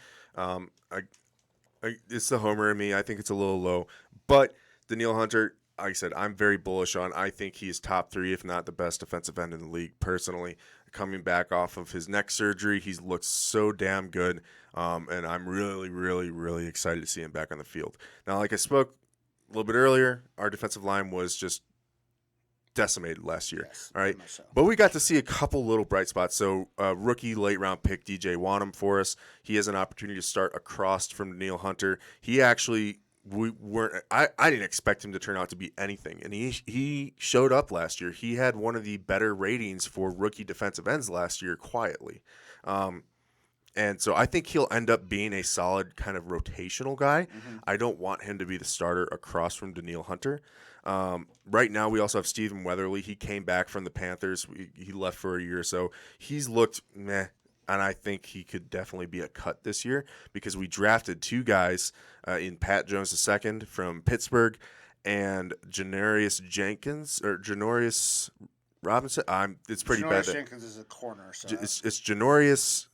It's the homer in me. I think it's a little low. But Danielle Hunter, like I said, I'm very bullish on. I think he's top 3, if not the best defensive end in the league, personally. Coming back off of his neck surgery, he's looked so damn good. And I'm really, really, really excited to see him back on the field. Now, like I spoke a little bit earlier, our defensive line was just decimated last year. Yes, all right. So. But we got to see a couple little bright spots. So rookie late round pick DJ Wanham for us. He has an opportunity to start across from Danielle Hunter. He actually I didn't expect him to turn out to be anything. And he showed up last year. He had one of the better ratings for rookie defensive ends last year quietly. And so I think he'll end up being a solid kind of rotational guy. Mm-hmm. I don't want him to be the starter across from Danielle Hunter. Right now, we also have Stephen Weatherly. He came back from the Panthers. He left for a year or so. He's looked meh, and I think he could definitely be a cut this year because we drafted 2 guys in Pat Jones II from Pittsburgh and Janarius Robinson. It's pretty Janarius bad. Jenkins is a corner. So. It's Janarius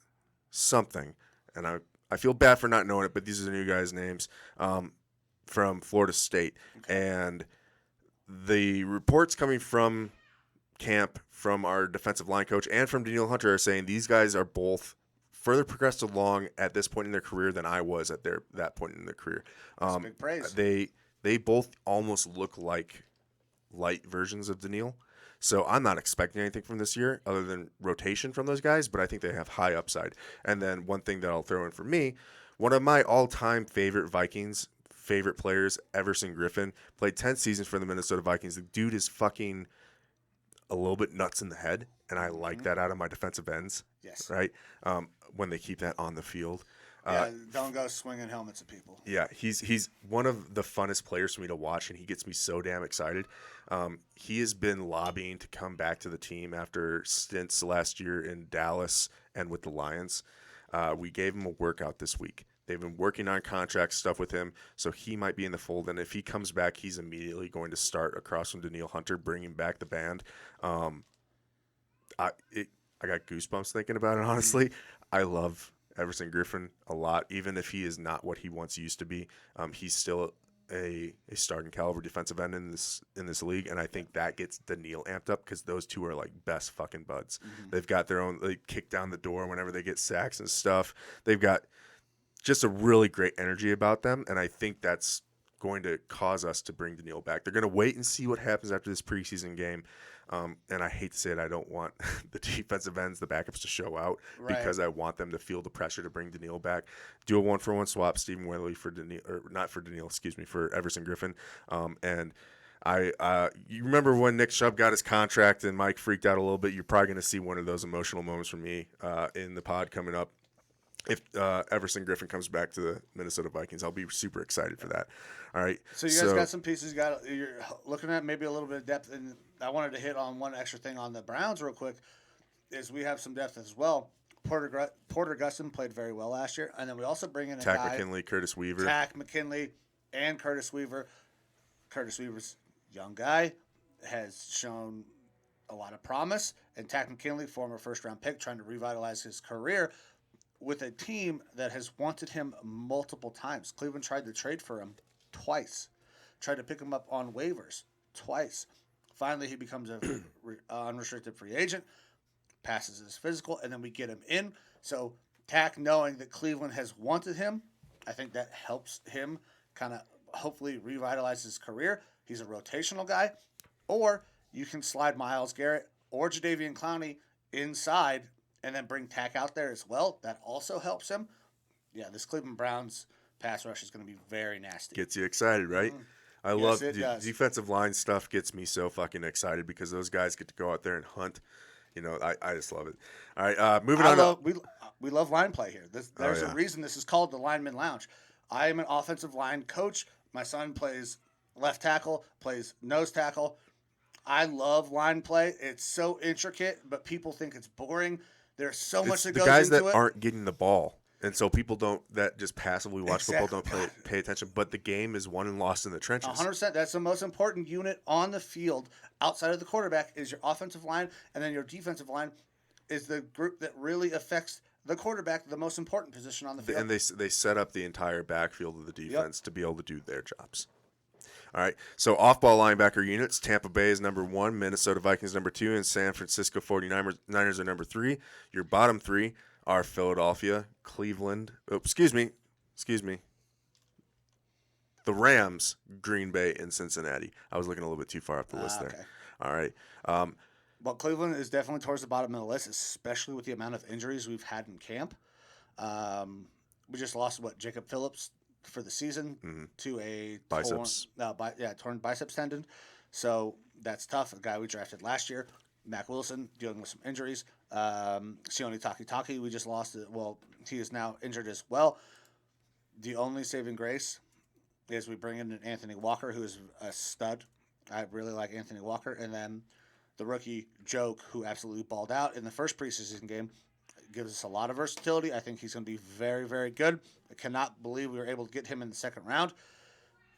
something, and I feel bad for not knowing it, but these are the new guys' names from Florida State. Okay. And the reports coming from camp, from our defensive line coach, and from Danielle Hunter are saying these guys are both further progressed along at this point in their career than I was at that point in their career. That's big praise. They both almost look like light versions of Danielle. So I'm not expecting anything from this year other than rotation from those guys, but I think they have high upside. And then one thing that I'll throw in for me, one of my all-time favorite Vikings favorite players, Everson Griffin, played 10 seasons for the Minnesota Vikings. The dude is fucking a little bit nuts in the head, and I like that out of my defensive ends. Yes. Right? When they keep that on the field. Yeah, don't go swinging helmets at people. Yeah, he's one of the funnest players for me to watch, and he gets me so damn excited. He has been lobbying to come back to the team after stints last year in Dallas and with the Lions. We gave him a workout this week. They've been working on contract stuff with him, so he might be in the fold. And if he comes back, he's immediately going to start across from Danielle Hunter, bringing back the band. I got goosebumps thinking about it, honestly. I love Everson Griffin a lot, even if he is not what he once used to be. He's still a starting caliber defensive end in this league, and I think that gets Danielle amped up because those two are like best fucking buds. They've got their own kick down the door whenever they get sacks and stuff. They've got just a really great energy about them, and I think that's going to cause us to bring Danielle back. They're going to wait and see what happens after this preseason game. And I hate to say it, I don't want the defensive ends, the backups, to show out because I want them to feel the pressure to bring Danielle back. Do a 1-for-1 swap, Stephen Weatherly for Danielle, or not for Danielle, excuse me, for Everson Griffin. And you remember when Nick Chubb got his contract and Mike freaked out a little bit? You're probably going to see one of those emotional moments from me in the pod coming up. If Everson Griffin comes back to the Minnesota Vikings, I'll be super excited for that. All right. So you guys got some pieces. You're looking at maybe a little bit of depth, and I wanted to hit on one extra thing on the Browns real quick. Is we have some depth as well. Porter Gustin played very well last year, and then we also bring in a guy, McKinley, Curtis Weaver. Tack McKinley, and Curtis Weaver. Curtis Weaver's young guy has shown a lot of promise, and Tack McKinley, former first-round pick, trying to revitalize his career with a team that has wanted him multiple times. Cleveland tried to trade for him twice, tried to pick him up on waivers twice. Finally, he becomes an unrestricted free agent, passes his physical, and then we get him in. So Tack, knowing that Cleveland has wanted him, I think that helps him kind of hopefully revitalize his career. He's a rotational guy. Or you can slide Myles Garrett or Jadeveon Clowney inside and then bring Tack out there as well. That also helps him. Yeah, this Cleveland Browns pass rush is going to be very nasty. Gets you excited, right? Mm-hmm. I love defensive line stuff. Gets me so fucking excited because those guys get to go out there and hunt. You know, I just love it. All right, moving on. We love line play here. There's a reason this is called the Lineman Lounge. I am an offensive line coach. My son plays left tackle, plays nose tackle. I love line play. It's so intricate, but people think it's boring. There's so much that goes into it. The guys that aren't getting the ball, and so people that just passively watch football don't pay attention. But the game is won and lost in the trenches. 100%. That's the most important unit on the field outside of the quarterback is your offensive line, and then your defensive line is the group that really affects the quarterback, the most important position on the field. And they set up the entire backfield of the defense to be able to do their jobs. All right, so off-ball linebacker units, Tampa Bay is number 1, Minnesota Vikings number 2, and San Francisco 49ers are number 3. Your bottom 3 are Philadelphia, Cleveland, excuse me, the Rams, Green Bay, and Cincinnati. I was looking a little bit too far up the list there. Okay. All right. Well, Cleveland is definitely towards the bottom of the list, especially with the amount of injuries we've had in camp. We just lost, Jacob Phillips for the season to a torn biceps tendon. So that's tough. A guy we drafted last year, Mac Wilson, dealing with some injuries. Sione Takitaki, we just lost. Well, he is now injured as well. The only saving grace is we bring in Anthony Walker, who is a stud. I really like Anthony Walker. And then the rookie Joke, who absolutely balled out in the first preseason game, gives us a lot of versatility. I think he's going to be very, very good. I cannot believe we were able to get him in the second round.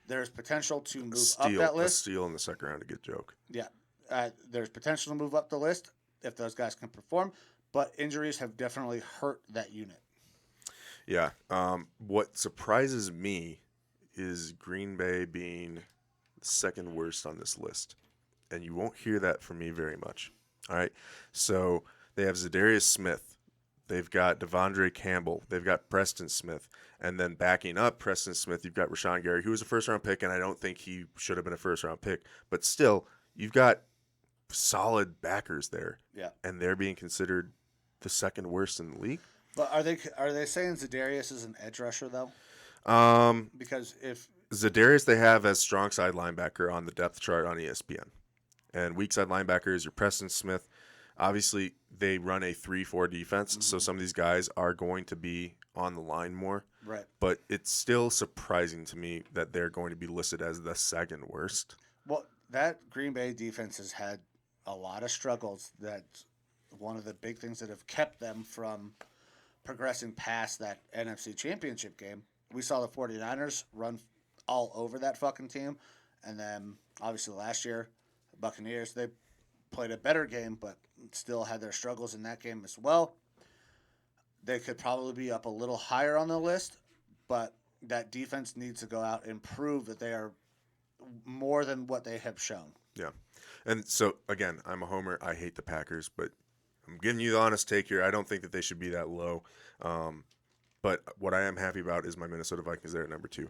There's potential to move up that list. A steal in the second round to get Joke. Yeah. There's potential to move up the list if those guys can perform, but injuries have definitely hurt that unit. Yeah. What surprises me is Green Bay being the second worst on this list. and you won't hear that from me very much. All right, so they have Zadarius Smith, they've got Devondre Campbell, they've got Preston Smith, and then backing up Preston Smith, you've got Rashawn Gary, who was a first-round pick, and I don't think he should have been a first-round pick, but still, you've got solid backers there, Yeah. and they're being considered the second worst in the league. But are they saying Zadarius is an edge rusher though? Because if Zadarius they have as strong side linebacker on the depth chart on ESPN, and weak side linebacker is your Preston Smith. Obviously, they run a 3-4 defense, so some of these guys are going to be on the line more. right, But it's still surprising to me that they're going to be listed as the second worst. well, that Green Bay defense has had a lot of struggles. That's one of the big things that have kept them from progressing past that NFC Championship game. We saw the 49ers run all over that fucking team. And then, obviously, last year, the Buccaneers, they played a better game, but still had their struggles in that game as well. They could probably be up a little higher on the list, but that defense needs to go out and prove that they are more than what they have shown. Yeah. And so, again, I'm a homer. I hate the Packers, but I'm giving you the honest take here. I don't think that they should be that low. But what I am happy about is my Minnesota Vikings there at number 2.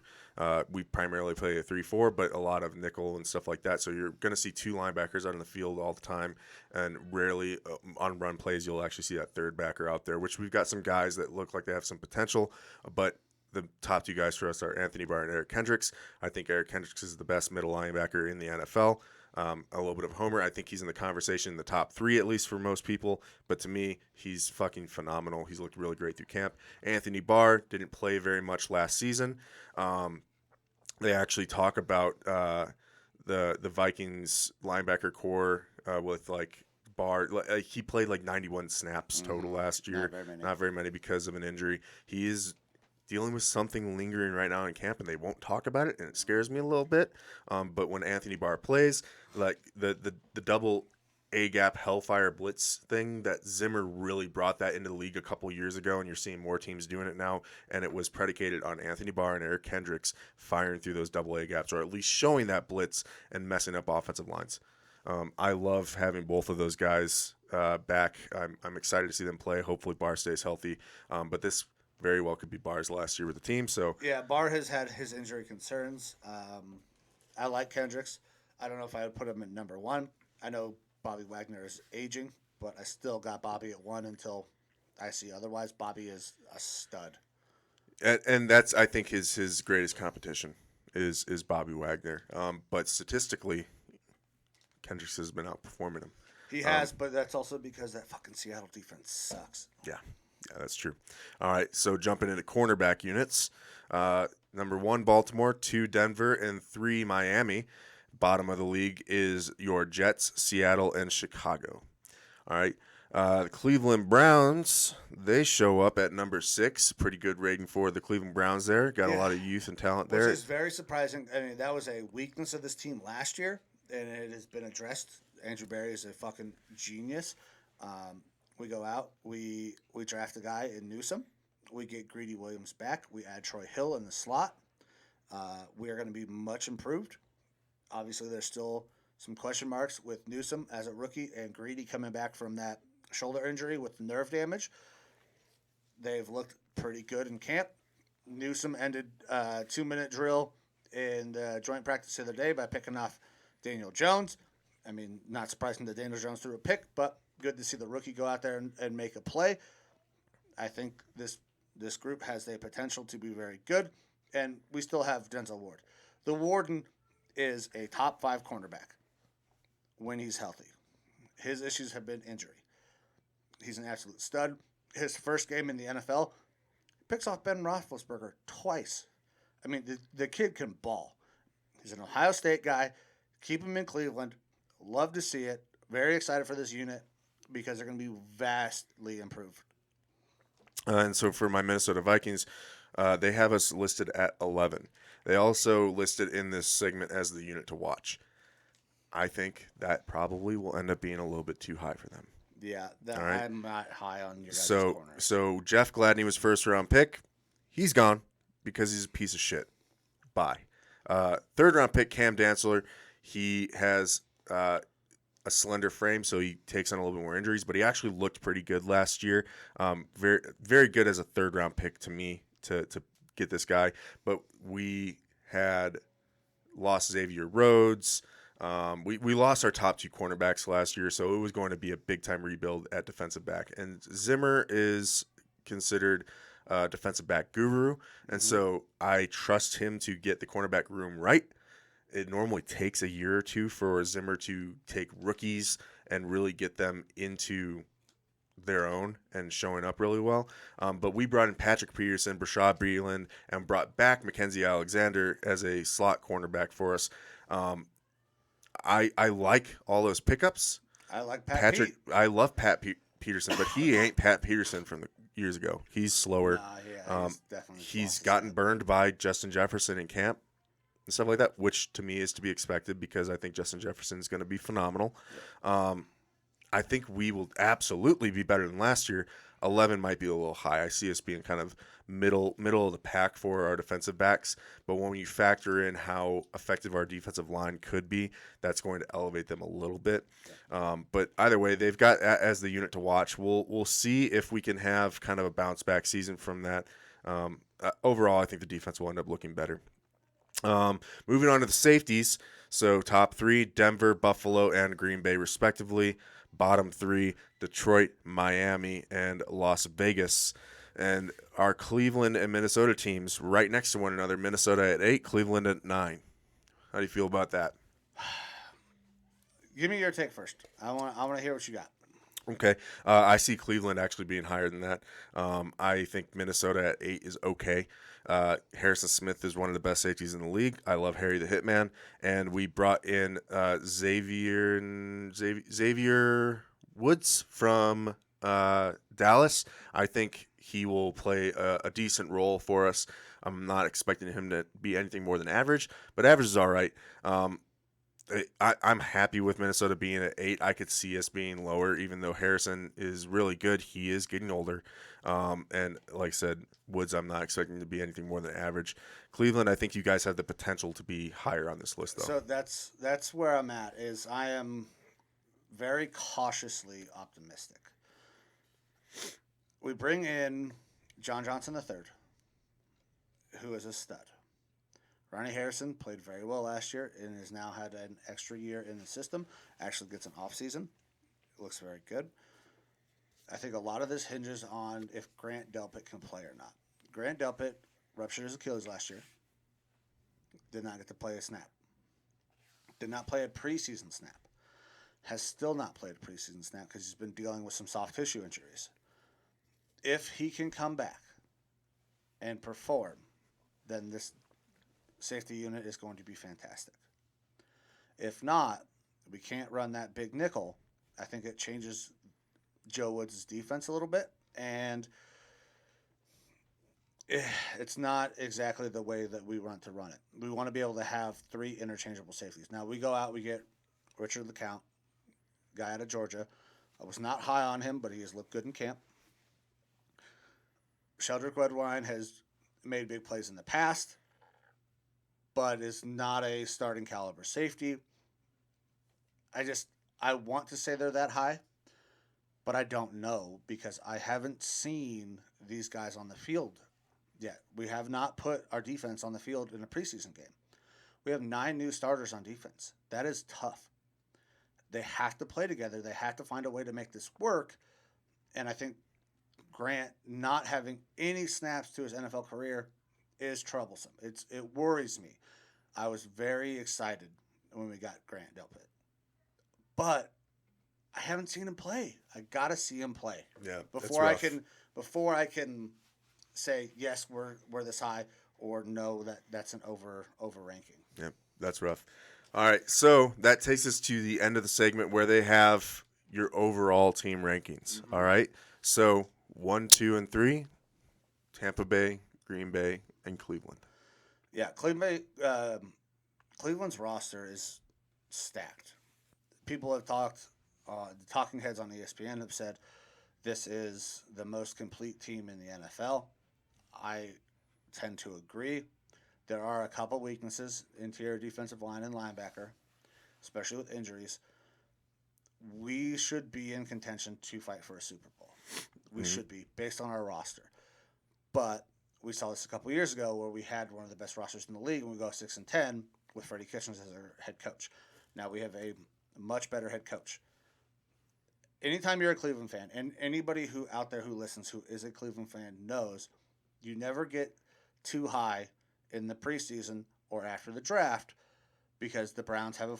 We primarily play a 3-4, but a lot of nickel and stuff like that. So you're going to see 2 linebackers out in the field all the time, and rarely on run plays you'll actually see that third backer out there, which we've got some guys that look like they have some potential, but the top 2 guys for us are Anthony Barr and Eric Kendricks. I think Eric Kendricks is the best middle linebacker in the NFL. A little bit of a homer. I think he's in the conversation in the top 3, at least for most people. But to me, he's fucking phenomenal. He's looked really great through camp. Anthony Barr didn't play very much last season. They actually talk about the Vikings linebacker core with like Barr. He played like 91 snaps total last year. Not very many because of an injury. He is dealing with something lingering right now in camp, and they won't talk about it, and it scares me a little bit. But when Anthony Barr plays, like the double A-gap Hellfire Blitz thing, that Zimmer really brought that into the league a couple years ago, and you're seeing more teams doing it now, and it was predicated on Anthony Barr and Eric Kendricks firing through those double A-gaps, or at least showing that blitz and messing up offensive lines. I love having both of those guys back. I'm excited to see them play. Hopefully Barr stays healthy. But this very well could be Barr's last year with the team. So Yeah, Barr has had his injury concerns. I like Kendricks. I don't know if I would put him at number 1. I know Bobby Wagner is aging, but I still got Bobby at 1 until I see otherwise. Bobby is a stud. and that's, I think, his greatest competition is Bobby Wagner. But statistically, Kendricks has been outperforming him. He has, but that's also because that fucking Seattle defense sucks. Yeah, that's true. All right, so jumping into cornerback units. Number 1, Baltimore, 2, Denver, and 3, Miami. Bottom of the league is your Jets, Seattle, and Chicago. All right. The Cleveland Browns, they show up at number 6. Pretty good rating for the Cleveland Browns there. Got a lot of youth and talent there. Which is very surprising. I mean, that was a weakness of this team last year, and it has been addressed. Andrew Berry is a fucking genius. We go out, we draft a guy in Newsom. We get Greedy Williams back. We add Troy Hill in the slot. We are going to be much improved. Obviously, there's still some question marks with Newsom as a rookie and Greedy coming back from that shoulder injury with nerve damage. They've looked pretty good in camp. Newsom ended a 2-minute drill in the joint practice the other day by picking off Daniel Jones. I mean, not surprising that Daniel Jones threw a pick, but good to see the rookie go out there and make a play. I think this group has the potential to be very good, and we still have Denzel Ward. The Warden is a top 5 cornerback when he's healthy. His issues have been injury. He's an absolute stud. His first game in the NFL, picks off Ben Roethlisberger twice. I mean, the kid can ball. He's an Ohio State guy. Keep him in Cleveland. Love to see it. Very excited for this unit because they're going to be vastly improved. And so for my Minnesota Vikings, they have us listed at 11. They also listed in this segment as the unit to watch. I think that probably will end up being a little bit too high for them. Yeah, right. I'm not high on your guys' corner. So Jeff Gladney was first-round pick. He's gone because he's a piece of shit. Bye. Third-round pick Cam Dantzler. He has a slender frame, so he takes on a little bit more injuries, but he actually looked pretty good last year. Very, very good as a third-round pick to me to get this guy. But we had lost Xavier Rhodes. We lost our top 2 cornerbacks last year, so it was going to be a big-time rebuild at defensive back. And Zimmer is considered defensive back guru, and so I trust him to get the cornerback room right. It normally takes a year or two for Zimmer to take rookies and really get them into their own and showing up really well. But we brought in Patrick Peterson, Brashad Breeland, and brought back Mackenzie Alexander as a slot cornerback for us. I like all those pickups. I like Patrick. I love Peterson, but he ain't Pat Peterson from the years ago. He's slower. He's definitely He's gotten burned by Justin Jefferson in camp and stuff like that, which to me is to be expected because I think Justin Jefferson is going to be phenomenal. I think we will absolutely be better than last year. 11 might be a little high. I see us being kind of middle of the pack for our defensive backs. But when you factor in how effective our defensive line could be, that's going to elevate them a little bit. But either way, they've got as the unit to watch. We'll see if we can have kind of a bounce back season from that. Overall, I think the defense will end up looking better. Moving on to the safeties. So top 3, Denver, Buffalo, and Green Bay respectively. Bottom 3, Detroit, Miami, and Las Vegas. And our Cleveland and Minnesota teams right next to one another. Minnesota at 8, Cleveland at 9. How do you feel about that? Give me your take first. I want to hear what you got. Okay. I see Cleveland actually being higher than that. I think Minnesota at 8 is okay. Harrison Smith is one of the best safeties in the league. I love Harry the Hitman. And we brought in Xavier Woods from Dallas. I think he will play a decent role for us. I'm not expecting him to be anything more than average, but average is all right. I'm happy with Minnesota being at 8. I could see us being lower, even though Harrison is really good. He is getting older. And like I said, Woods, I'm not expecting to be anything more than average. Cleveland, I think you guys have the potential to be higher on this list, though. So that's where I'm at. Is I am very cautiously optimistic. We bring in John Johnson III, who is a stud. Ronnie Harrison played very well last year and has now had an extra year in the system. Actually gets an offseason. Looks very good. I think a lot of this hinges on if Grant Delpit can play or not. Grant Delpit ruptured his Achilles last year. Did not get to play a snap. Did not play a preseason snap. Has still not played a preseason snap because he's been dealing with some soft tissue injuries. If he can come back and perform, then this safety unit is going to be fantastic. If not, we can't run that big nickel. I think it changes Joe Woods' defense a little bit, and it's not exactly the way that we want to run it. We want to be able to have 3 interchangeable safeties. Now, we go out, we get Richard LeCount, guy out of Georgia. I was not high on him, but he has looked good in camp. Sheldrick Redwine has made big plays in the past, but is not a starting caliber safety. I want to say they're that high, but I don't know because I haven't seen these guys on the field yet. We have not put our defense on the field in a preseason game. We have 9 new starters on defense. That is tough. They have to play together. They have to find a way to make this work. And I think Grant not having any snaps to his NFL career is troublesome. It worries me. I was very excited when we got Grant Delpit. But I haven't seen him play. I got to see him play. Yeah, before I can say yes, we're this high, or no, that's an over ranking. Yeah, that's rough. All right, so that takes us to the end of the segment where they have your overall team rankings. Mm-hmm. All right, so 1, 2, and 3, Tampa Bay, Green Bay, and Cleveland. Yeah, Cleveland's roster is stacked. People have talked, the talking heads on ESPN have said this is the most complete team in the NFL. I tend to agree. There are a couple weaknesses, interior defensive line and linebacker, especially with injuries. we should be in contention to fight for a Super Bowl. We should be, based on our roster. But we saw this a couple years ago where we had one of the best rosters in the league, and we go 6-10 with Freddie Kitchens as our head coach. Now we have a much better head coach. Anytime you're a Cleveland fan, and anybody who out there who listens who is a Cleveland fan knows, you never get too high in the preseason or after the draft because the Browns have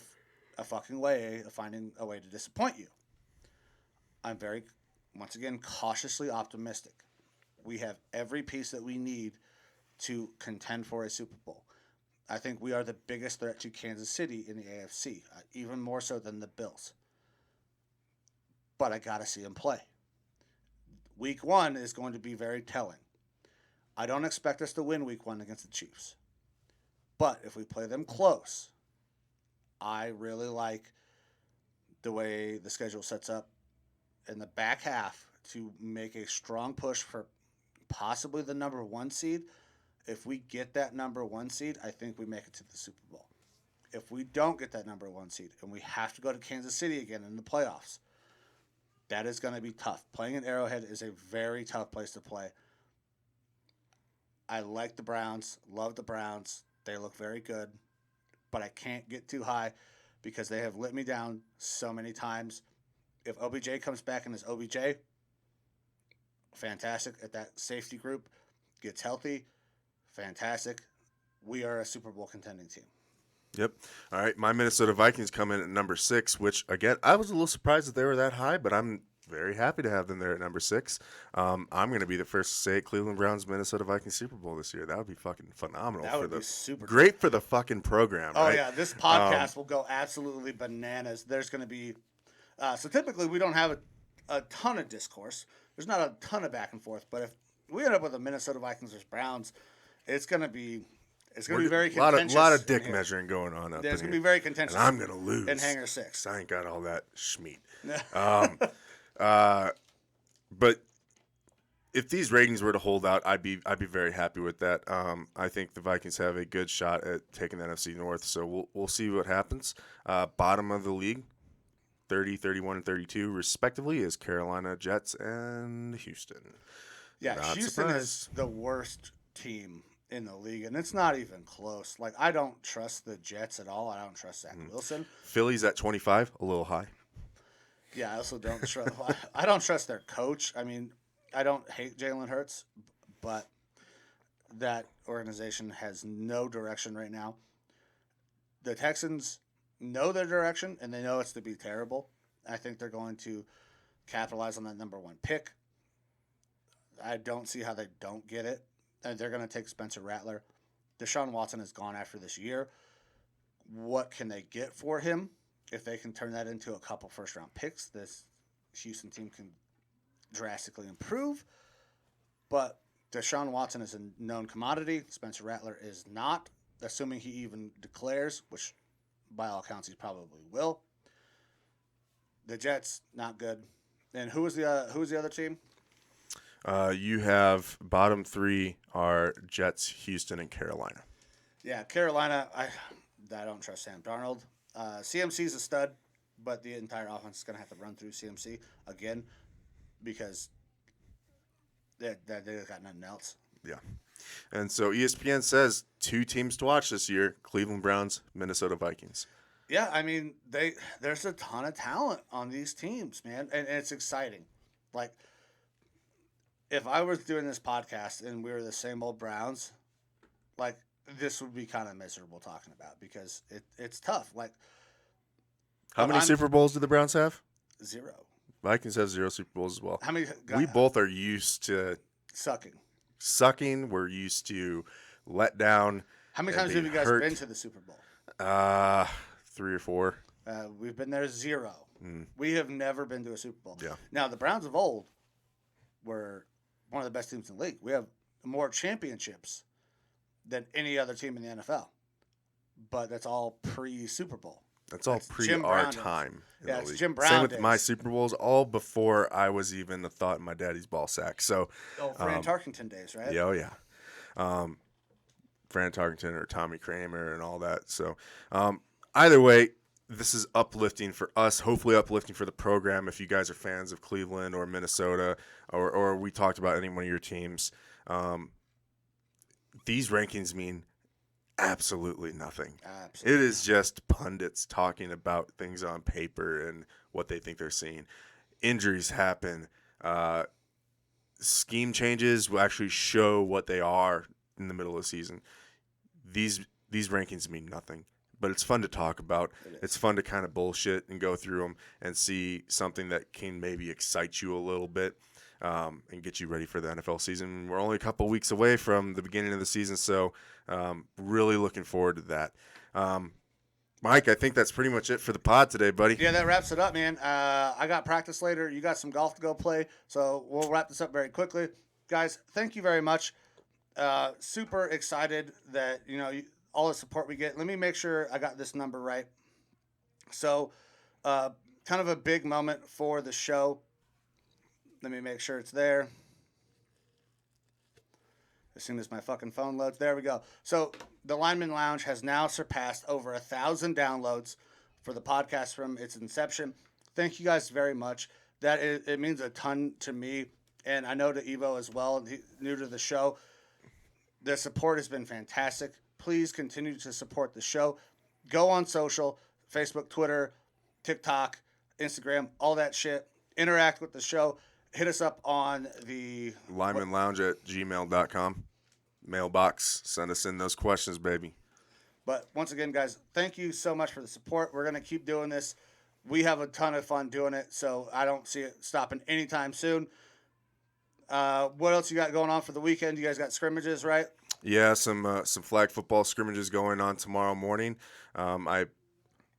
a fucking way of finding a way to disappoint you. I'm very, once again, cautiously optimistic. We have every piece that we need to contend for a Super Bowl. I think we are the biggest threat to Kansas City in the AFC, even more so than the Bills. But I got to see them play. Week 1 is going to be very telling. I don't expect us to win Week 1 against the Chiefs. But if we play them close, I really like the way the schedule sets up in the back half to make a strong push for possibly the number 1 seed. If we get that number 1 seed, I think we make it to the Super Bowl. If we don't get that number 1 seed and we have to go to Kansas City again in the playoffs, that is going to be tough. Playing in Arrowhead is a very tough place to play. I like the Browns, love the Browns. They look very good, but I can't get too high because they have let me down so many times. If OBJ comes back and is OBJ, fantastic. If that safety group gets healthy, fantastic. We are a Super Bowl contending team. Yep. All right. My Minnesota Vikings come in at number 6, which, again, I was a little surprised that they were that high, but I'm very happy to have them there at number 6. I'm going to be the first to say Cleveland Browns Minnesota Vikings Super Bowl this year. That would be fucking phenomenal. That would be super great for the fucking program. Oh, right? yeah. This podcast will go absolutely bananas. There's going to be so typically we don't have a ton of discourse. There's not a ton of back and forth, but if we end up with a Minnesota Vikings versus Browns, it's going to be very contentious. A lot of dick measuring going on up There's in going to here. be very contentious. And I'm going to lose. In Hangar 6. I ain't got all that schmeat. But if these ratings were to hold out, I'd be very happy with that. I think the Vikings have a good shot at taking the NFC North, so we'll see what happens. Bottom of the league, 30, 31, and 32, respectively, is Carolina, Jets, and Houston. Yeah, Not Houston surprised. is the worst team in the league, and it's not even close. Like, I don't trust the Jets at all. I don't trust Zach Wilson. Philly's at 25, a little high. Yeah, I also don't trust. I don't trust their coach. I mean, I don't hate Jalen Hurts, but that organization has no direction right now. The Texans know their direction, and they know it's to be terrible. I think they're going to capitalize on that number 1 pick. I don't see how they don't get it. And they're going to take Spencer Rattler. Deshaun Watson is gone after this year. What can they get for him? If they can turn that into a couple first-round picks, this Houston team can drastically improve. But Deshaun Watson is a known commodity. Spencer Rattler is not, assuming he even declares, which by all accounts he probably will. The Jets, not good. And who was the other team? You have bottom 3 are Jets, Houston, and Carolina. Yeah, Carolina, I don't trust Sam Darnold. CMC's a stud, but the entire offense is going to have to run through CMC again because they got nothing else. Yeah. And so ESPN says 2 teams to watch this year, Cleveland Browns, Minnesota Vikings. Yeah, I mean, there's a ton of talent on these teams, man, and it's exciting. Like, if I was doing this podcast and we were the same old Browns, like, this would be kind of miserable talking about because it's tough. Like, how many Super Bowls do the Browns have? 0. Vikings have 0 Super Bowls as well. How many? We both are used to sucking. We're used to let down. How many times have you guys been to the Super Bowl? 3 or 4. We've been there 0. We have never been to a Super Bowl. Yeah. Now, the Browns of old were one of the best teams in the league. We have more championships than any other team in the NFL. But that's all pre-Super Bowl. That's all pre Jim our Brown time. Yeah, in the it's league. Jim Brown Same with days. my Super Bowls, all before I was even a thought in my daddy's ball sack. So, Fran Tarkenton days, right? yeah, oh yeah. Fran Tarkenton or Tommy Kramer and all that. So, either way, this is uplifting for us, hopefully uplifting for the program if you guys are fans of Cleveland or Minnesota or we talked about any one of your teams. These rankings mean absolutely nothing. Absolutely. It is just pundits talking about things on paper and what they think they're seeing. Injuries happen. Scheme changes will actually show what they are in the middle of the season. These rankings mean nothing, but it's fun to talk about. It's fun to kind of bullshit and go through them and see something that can maybe excite you a little bit and get you ready for the NFL season. We're only a couple weeks away from the beginning of the season, so really looking forward to that. Mike, I think that's pretty much it for the pod today, buddy. Yeah, that wraps it up, man. I got practice later. You got some golf to go play, so we'll wrap this up very quickly. Guys, thank you very much. Super excited that, all the support we get. Let me make sure I got this number right. So, kind of a big moment for the show. Let me make sure it's there. As soon as my fucking phone loads, there we go. So the Lineman Lounge has now surpassed over 1,000 downloads for the podcast from its inception. Thank you guys very much. It means a ton to me, and I know to Evo as well, new to the show. The support has been fantastic. Please continue to support the show. Go on social, Facebook, Twitter, TikTok, Instagram, all that shit. Interact with the show. Hit us up on the linemanlounge@gmail.com. Mailbox. Send us in those questions, baby. But once again, guys, thank you so much for the support. We're going to keep doing this. We have a ton of fun doing it, so I don't see it stopping anytime soon. What else you got going on for the weekend? You guys got scrimmages, right? Yeah, some flag football scrimmages going on tomorrow morning. I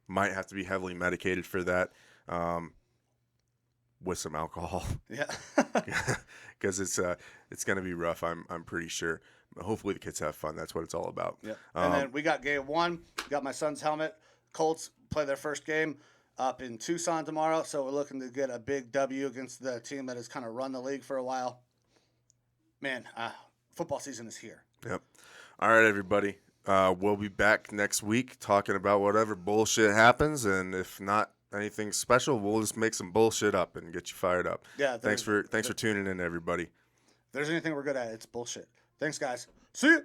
might have to be heavily medicated for that. With some alcohol. Yeah. Because it's going to be rough, I'm pretty sure. Hopefully the kids have fun. That's what it's all about. Yeah. And then we got game one. Got my son's helmet. Colts play their first game up in Tucson tomorrow, so we're looking to get a big W against the team that has kind of run the league for a while. Man, football season is here. Yep. All right, everybody. We'll be back next week talking about whatever bullshit happens, and if not anything special, we'll just make some bullshit up and get you fired up. Yeah. Thanks for tuning in, everybody. If there's anything we're good at, it's bullshit. Thanks, guys. See you.